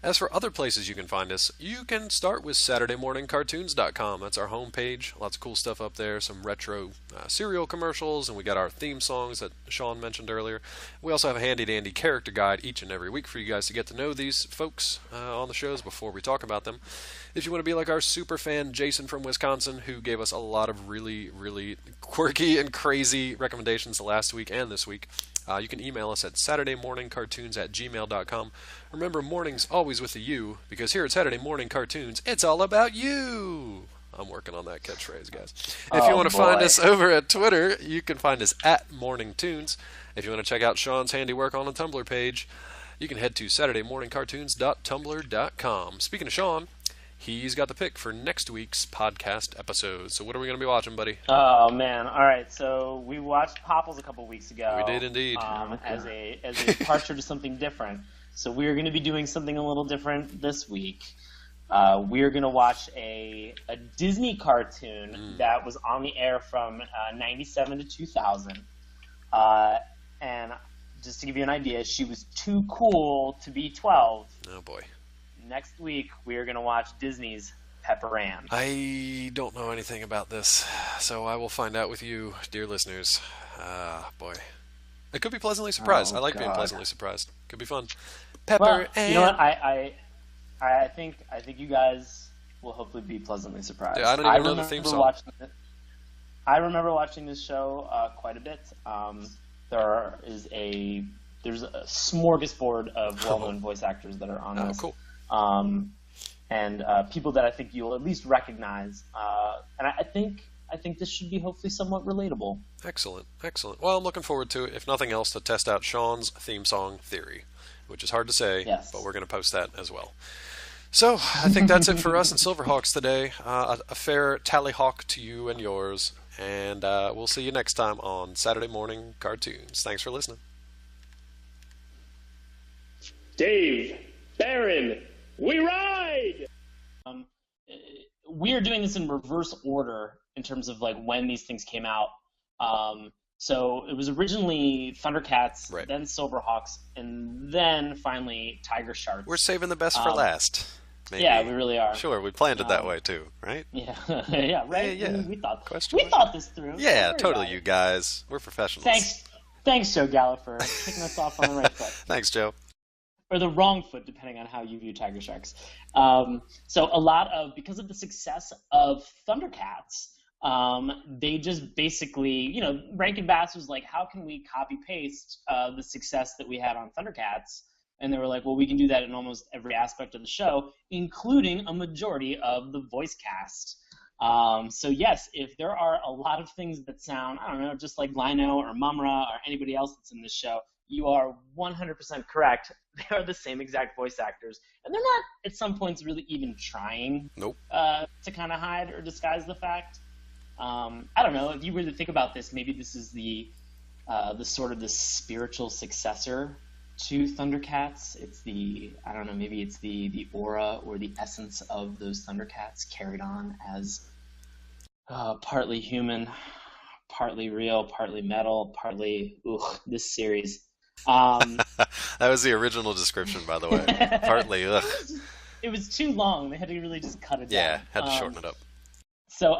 As for other places you can find us, you can start with SaturdayMorningCartoons.com. That's our homepage. Lots of cool stuff up there. Some retro cereal commercials, and we got our theme songs that Sean mentioned earlier. We also have a handy-dandy character guide each and every week for you guys to get to know these folks on the shows before we talk about them. If you want to be like our super fan Jason from Wisconsin, who gave us a lot of really, really quirky and crazy recommendations last week and this week, you can email us at SaturdayMorningCartoons@gmail.com. Remember, morning's always with a U, because here at Saturday Morning Cartoons, it's all about you. I'm working on that catchphrase, guys. If you want to find us over at Twitter, you can find us at MorningTunes. If you want to check out Sean's handiwork on the Tumblr page, you can head to SaturdayMorningCartoons.tumblr.com. Speaking of Sean, he's got the pick for next week's podcast episode. So what are we going to be watching, buddy? Oh, man. All right. So we watched Popples a couple weeks ago. We did indeed. As a departure to something different. So we're going to be doing something a little different this week. We're going to watch a Disney cartoon that was on the air from 97 to 2000. And just to give you an idea, she was too cool to be 12. Oh, boy. Next week, we are going to watch Disney's Pepper Ann. I don't know anything about this, so I will find out with you, dear listeners. Boy. I could be pleasantly surprised. I like being pleasantly surprised. Could be fun. Pepper Ann. You know what? I think you guys will hopefully be pleasantly surprised. Yeah, I don't even know the theme song. I remember watching this show quite a bit. There's a smorgasbord of well-known voice actors that are on this. Cool. And people that I think you'll at least recognize. And I think this should be hopefully somewhat relatable. Excellent. Well, I'm looking forward to it, if nothing else, to test out Sean's theme song theory, which is hard to say, but we're going to post that as well. So, I think that's it for us in SilverHawks today. A fair tally-hawk to you and yours, and we'll see you next time on Saturday Morning Cartoons. Thanks for listening. Dave, Baron, we ride! We are doing this in reverse order in terms of when these things came out. So it was originally Thundercats, then SilverHawks, and then finally Tiger Sharks. We're saving the best for last. Maybe. Yeah, we really are. Sure, we planned it that way too, right? Yeah, yeah, right. Yeah. We thought Question we mark? thought this through. Yeah, Don't worry totally, about you it. guys. We're professionals. Thanks, Joe Gallo, for kicking us off on the right foot. Thanks, Joe. Or the wrong foot, depending on how you view Tiger Sharks. So because of the success of Thundercats, they just basically, Rankin Bass was like, how can we copy paste the success that we had on Thundercats? And they were like, well, we can do that in almost every aspect of the show, including a majority of the voice cast. So yes, if there are a lot of things that sound, I don't know, just like Lino or Mumra or anybody else that's in this show, you are 100% correct. They are the same exact voice actors. And they're not, at some points, really even trying Nope. To kind of hide or disguise the fact. I don't know. If you were to think about this, maybe this is the sort of the spiritual successor to Thundercats. It's maybe it's the aura or the essence of those Thundercats carried on as partly human, partly real, partly metal, partly, this series. That was the original description, by the way. Partly, ugh. It was too long. They had to really just cut it down. Yeah, had to shorten it up. So,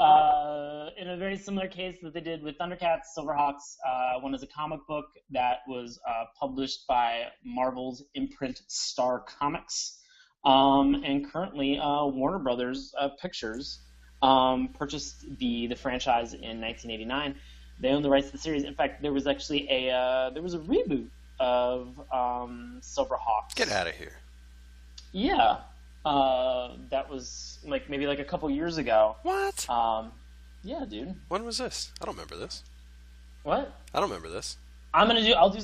in a very similar case that they did with Thundercats, SilverHawks, one is a comic book that was published by Marvel's imprint Star Comics, and currently Warner Brothers Pictures purchased the franchise in 1989. They own the rights to the series. In fact, there was actually a reboot of SilverHawks. Get out of here. Yeah. That was maybe a couple years ago. What? Yeah, dude. When was this? I don't remember this. What? I don't remember this. I'll do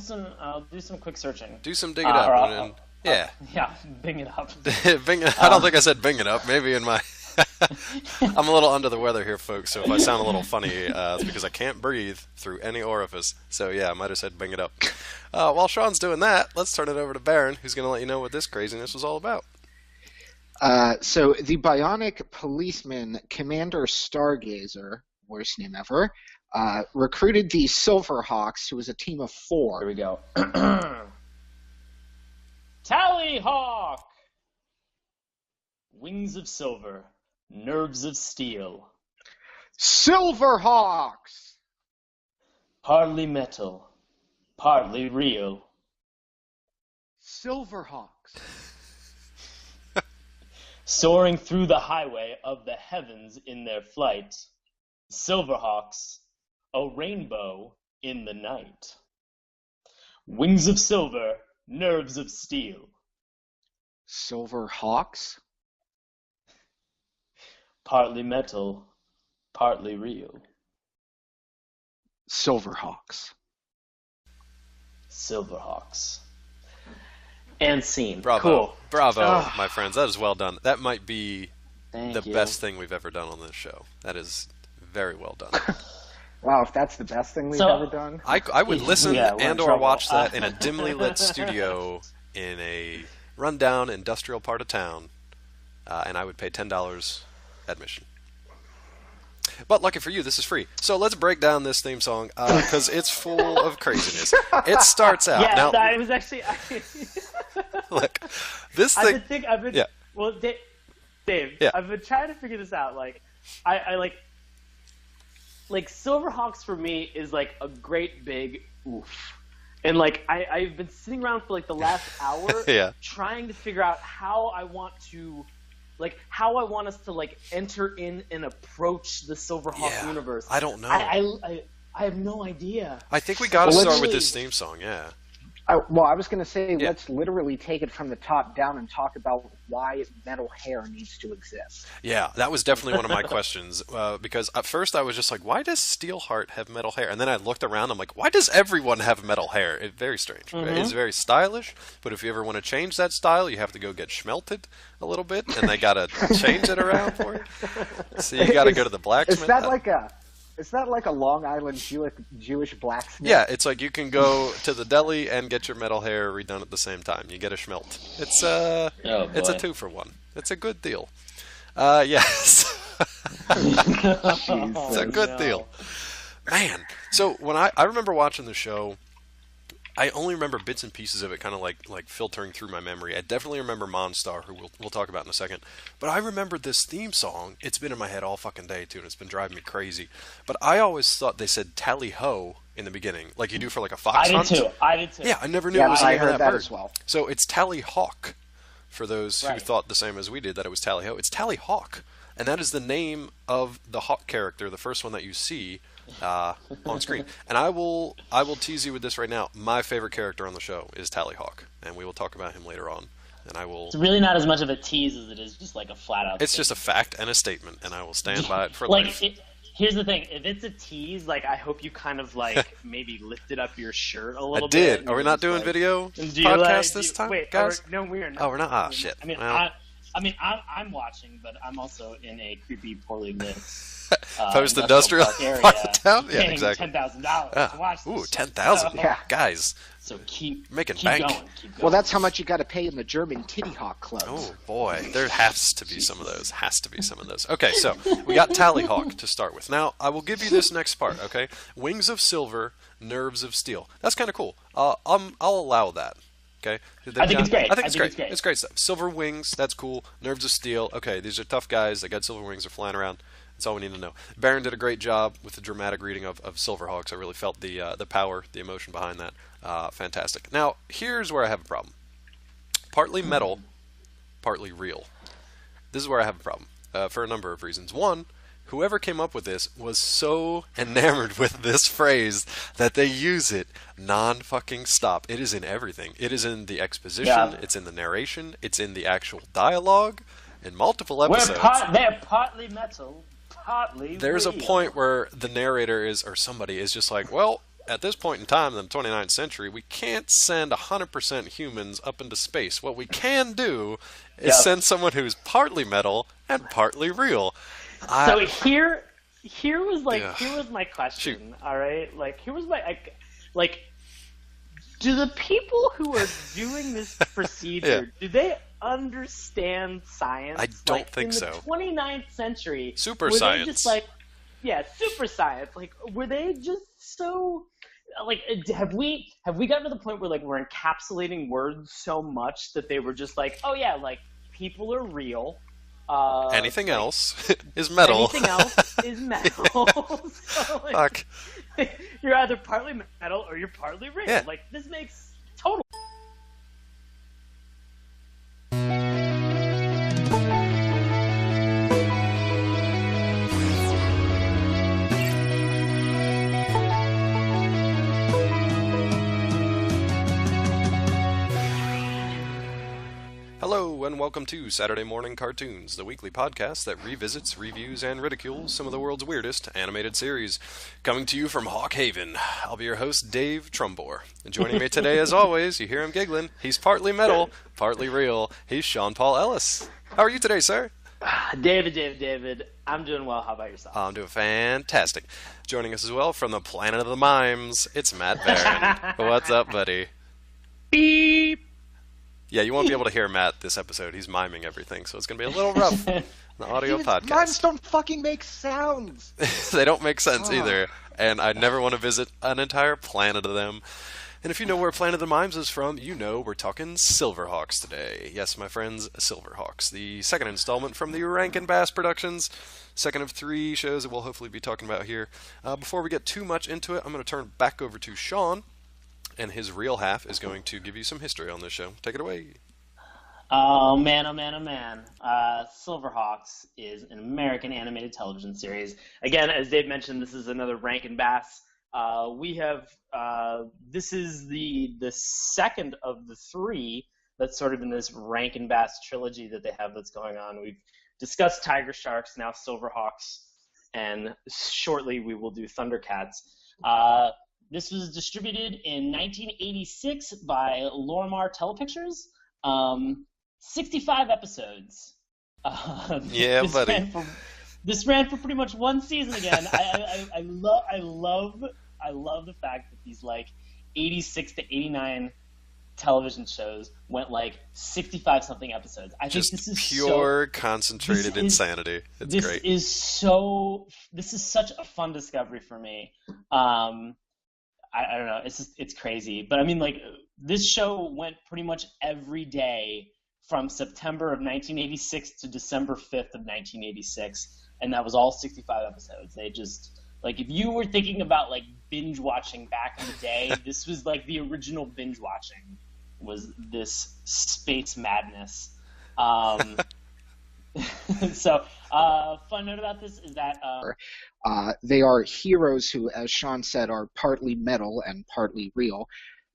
some quick searching. Do some digging up. Yeah. Yeah, bing it up. I don't think I said bing it up. Maybe in my... I'm a little under the weather here, folks, so if I sound a little funny, it's because I can't breathe through any orifice. So yeah, I might have said bing it up. While Sean's doing that, let's turn it over to Baron, who's going to let you know what this craziness was all about. So the bionic policeman, Commander Stargazer, worst name ever, recruited the SilverHawks, who was a team of 4. Here we go. Tallyhawk! Wings of silver, nerves of steel. SilverHawks! Partly metal, partly real. SilverHawks. Soaring through the highway of the heavens in their flight. SilverHawks, a rainbow in the night. Wings of silver, nerves of steel. SilverHawks? Partly metal, partly real. SilverHawks. SilverHawks. And scene. Bravo. Cool. Bravo, my friends. That is well done. That might be Thank the you. best thing we've ever done on this show. That is very well done. Wow, if that's the best thing we've ever done. I would listen Yeah, we're in and or trouble. watch that in a dimly lit studio in a rundown industrial part of town, and I would pay $10 admission. But lucky for you, this is free. So let's break down this theme song because it's full of craziness. It starts out Yeah, now. that was actually. Look, this thing. Yeah. Well, Dave, Yeah. I've been trying to figure this out. I Silverhawks for me is a great big oof. And I've been sitting around for the last hour Yeah. trying to figure out how I want us to enter in and approach the Silverhawk Yeah, universe. I don't know. I have no idea. I think we got to Well, start let's- with this theme song. Yeah. I was going to say, Yeah. let's literally take it from the top down and talk about why metal hair needs to exist. Yeah, that was definitely one of my questions because at first I was just like, why does Steelheart have metal hair? And then I looked around, I'm like, why does everyone have metal hair? It's very strange. Mm-hmm. It's very stylish, but if you ever want to change that style, you have to go get schmelted a little bit, and they got to change it around for you. So you got to go to the blacksmith. Is that like a Long Island Jewish blacksmith? Yeah, it's like you can go to the deli and get your metal hair redone at the same time. You get a schmelt. It's it's a 2-for-1. It's a good deal. Yes. It's a good deal. Man. So when I remember watching the show, I only remember bits and pieces of it, kind of like filtering through my memory. I definitely remember Monstar, who we'll talk about in a second. But I remember this theme song. It's been in my head all fucking day too, and it's been driving me crazy. But I always thought they said tally ho in the beginning, like you do for like a fox hunt. I did too. Yeah, I never knew it was the I name of heard that that bird. as well. So it's Tally Hawk. For those who Right. thought the same as we did, that it was Tally Ho, it's Tally Hawk, and that is the name of the Hawk character, the first one that you see on screen. And I will tease you with this right now. My favorite character on the show is Tally Hawk, and we will talk about him later on. And I will. It's really not as much of a tease as it is just like a flat out. It's just a fact and a statement, and I will stand by it for like life. here's the thing: if it's a tease, like I hope you kind of like maybe lifted up your shirt a little I bit. did. and Are we you're not just doing like, video do you podcast do this you- time, wait, guys? no, we are not. Oh, we're not. Ah, shit. I mean, Well. I'm watching, but I'm also in a creepy, poorly lit Post-industrial area, part of town? Yeah, paying exactly. $10,000 Ah, to watch this ooh, shit. 10,000. So, Yeah. Guys, so keep Making keep bank. Going, keep going. Well, that's how much you got to pay in the German Titty Hawk clubs. oh boy, there has to be some of those. Has to be some of those. Okay, so we got Tallyhawk to start with. Now, I will give you this next part, okay? Wings of silver, nerves of steel. That's kind of cool. I'll allow that. Okay? I think it's great. I think it's great. it's great. It's great stuff. Silver wings, that's cool. Nerves of steel. Okay, these are tough guys. They got silver wings. They're flying around. That's all we need to know. Baron did a great job with the dramatic reading of SilverHawks. I really felt the power, the emotion behind that. Fantastic. Now, here's where I have a problem. Partly metal, partly real. This is where I have a problem for a number of reasons. One, whoever came up with this was so enamored with this phrase that they use it non-fucking stop. It is in everything. It is in the exposition. Yeah. It's in the narration. It's in the actual dialogue. In multiple episodes. They're partly metal, partly There's a real. point where the narrator is, or somebody is just like, well, at this point in time in the 29th century, we can't send 100% humans up into space. What we can do is Yeah. send someone who's partly metal and partly real. So here was Yeah. here was my question. Shoot. All right, like here was my like, do the people who are doing this procedure do they understand science? I don't Like, think in so. the 29th century, Super were science. They just like, yeah, super science. Like, were they just so? Like, have we gotten to the point where like we're encapsulating words so much that they were just like, oh yeah, like people are real. Anything like, else is metal. Anything else is metal. So, like, Fuck. you're either partly metal or you're partly real. Yeah. Like this makes total. Hello, and welcome to Saturday Morning Cartoons, the weekly podcast that revisits, reviews, and ridicules some of the world's weirdest animated series. Coming to you from Hawk Haven, I'll be your host, Dave Trumbore. And joining me today, as always, you hear him giggling. He's partly metal, partly real. He's Sean Paul Ellis. How are you today, sir? David, I'm doing well. How about yourself? I'm doing fantastic. Joining us as well from the planet of the mimes, it's Matt Barron. What's up, buddy? Beep. Yeah, you won't be able to hear Matt this episode. He's miming everything, so it's going to be a little rough. The audio Mimes podcast. don't fucking make sounds. They don't make sense either, and I never want to visit an entire planet of them. And if you know where Planet of the Mimes is from, you know we're talking SilverHawks today. Yes, my friends, SilverHawks, the second installment from the Rankin Bass Productions, second of 3 shows that we'll hopefully be talking about here. Before we get too much into it, I'm going to turn it back over to Sean, and his real half is going to give you some history on this show. Take it away. Oh man, oh man, oh man. SilverHawks is an American animated television series. Again, as Dave mentioned, this is another Rankin Bass. We have this is the second of the 3 that's sort of in this Rankin Bass trilogy that they have that's going on. We've discussed Tiger Sharks, now SilverHawks, and shortly we will do Thundercats. This was distributed in 1986 by Lorimar Telepictures. 65 episodes. Yeah, buddy. This ran for pretty much one season again. I love the fact that these like 86 to 89 television shows went like 65 something episodes. I Just think this is pure concentrated this is- insanity. It's this great. is such a fun discovery for me. I don't know. It's crazy. But I mean, like, this show went pretty much every day from September of 1986 to December 5th of 1986, and that was all 65 episodes. They just, like, if you were thinking about, like, binge watching back in the day, this was like the original binge watching, was this space madness. So, fun note about this is that they are heroes who, as Sean said, are partly metal and partly real,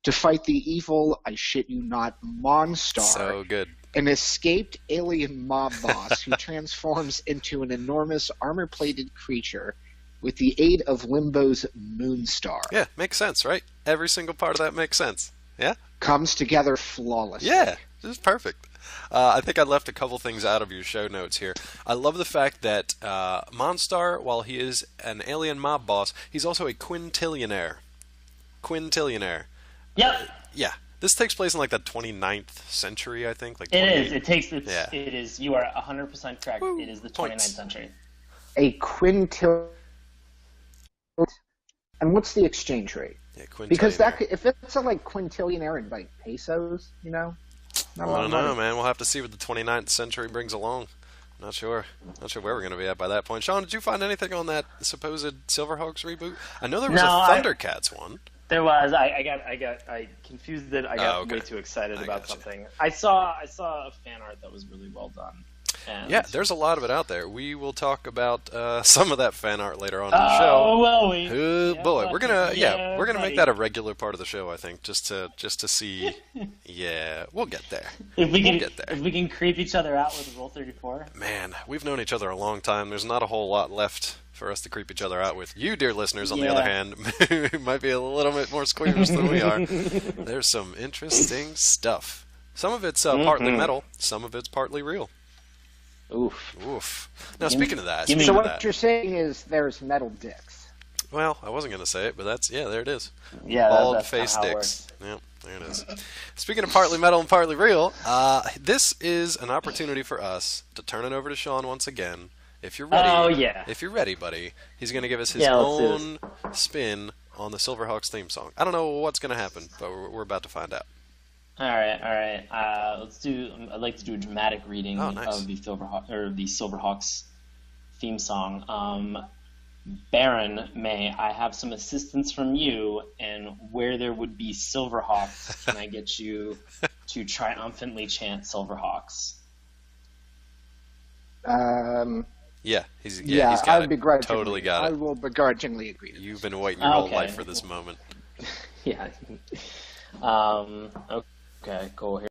to fight the evil, I shit you not, Monstar. So good. An escaped alien mob boss who transforms into an enormous armor-plated creature with the aid of Limbo's Moonstar. Yeah, makes sense, right? Every single part of that makes sense. Yeah? Comes together flawlessly. Yeah, this is perfect. I think I left a couple things out of your show notes here. I love the fact that Monstar, while he is an alien mob boss, he's also a quintillionaire. Quintillionaire. Yep. Yeah. This takes place in like the 29th century, I think. Like It 28. is. It is. You are 100% correct. Woo. It is the 29th Points. century. A quintillion. And what's the exchange rate? Yeah, Because quintillionaire. if it's like quintillionaire in like pesos, not a I lot don't of know, money. man. We'll have to see what the 29th century brings along. Not sure. Not sure where we're going to be at by that point. Sean, did you find anything on that supposed SilverHawks reboot? I know there was No, a Thundercats one. There was. I confused it. I got okay. way too excited I about gotcha. something. I saw a fan art that was really well done. And Yeah, there's a lot of it out there. We will talk about some of that fan art later on in the show. Oh, will we? Oh Yeah, boy, we're gonna yeah, we're gonna make buddy. that a regular part of the show. I think just to see. Yeah, we'll get there. If we can, get there. if we can creep each other out with Rule 34. Man, we've known each other a long time. There's not a whole lot left for us to creep each other out with. You, dear listeners, on the other hand, might be a little bit more squeamish than we are. There's some interesting stuff. Some of it's partly metal. Some of it's partly real. Oof. Oof. Now, speaking of that, give me- So speaking of what that, you're saying is there's metal dicks. well, I wasn't going to say it, but there it is. Yeah, Bald that's kinda face how it dicks. Yep, there it is. Speaking of partly metal and partly real, this is an opportunity for us to turn it over to Sean once again. If you're ready, Oh, yeah. If you're ready, buddy, he's going to give us his Yeah, let's do own spin on the SilverHawks theme song. I don't know what's going to happen, but we're about to find out. All right. Let's do. I'd like to do a dramatic reading Oh, nice. of the SilverHawks theme song. Baron, may I have some assistance from you? And where there would be SilverHawks, can I get you to triumphantly chant SilverHawks? Yeah, he's Yeah, got I it. would begrudgingly. Totally got I it. will begrudgingly agree. You've been waiting your whole Okay. life for this moment. Yeah. Okay. Cool. Here.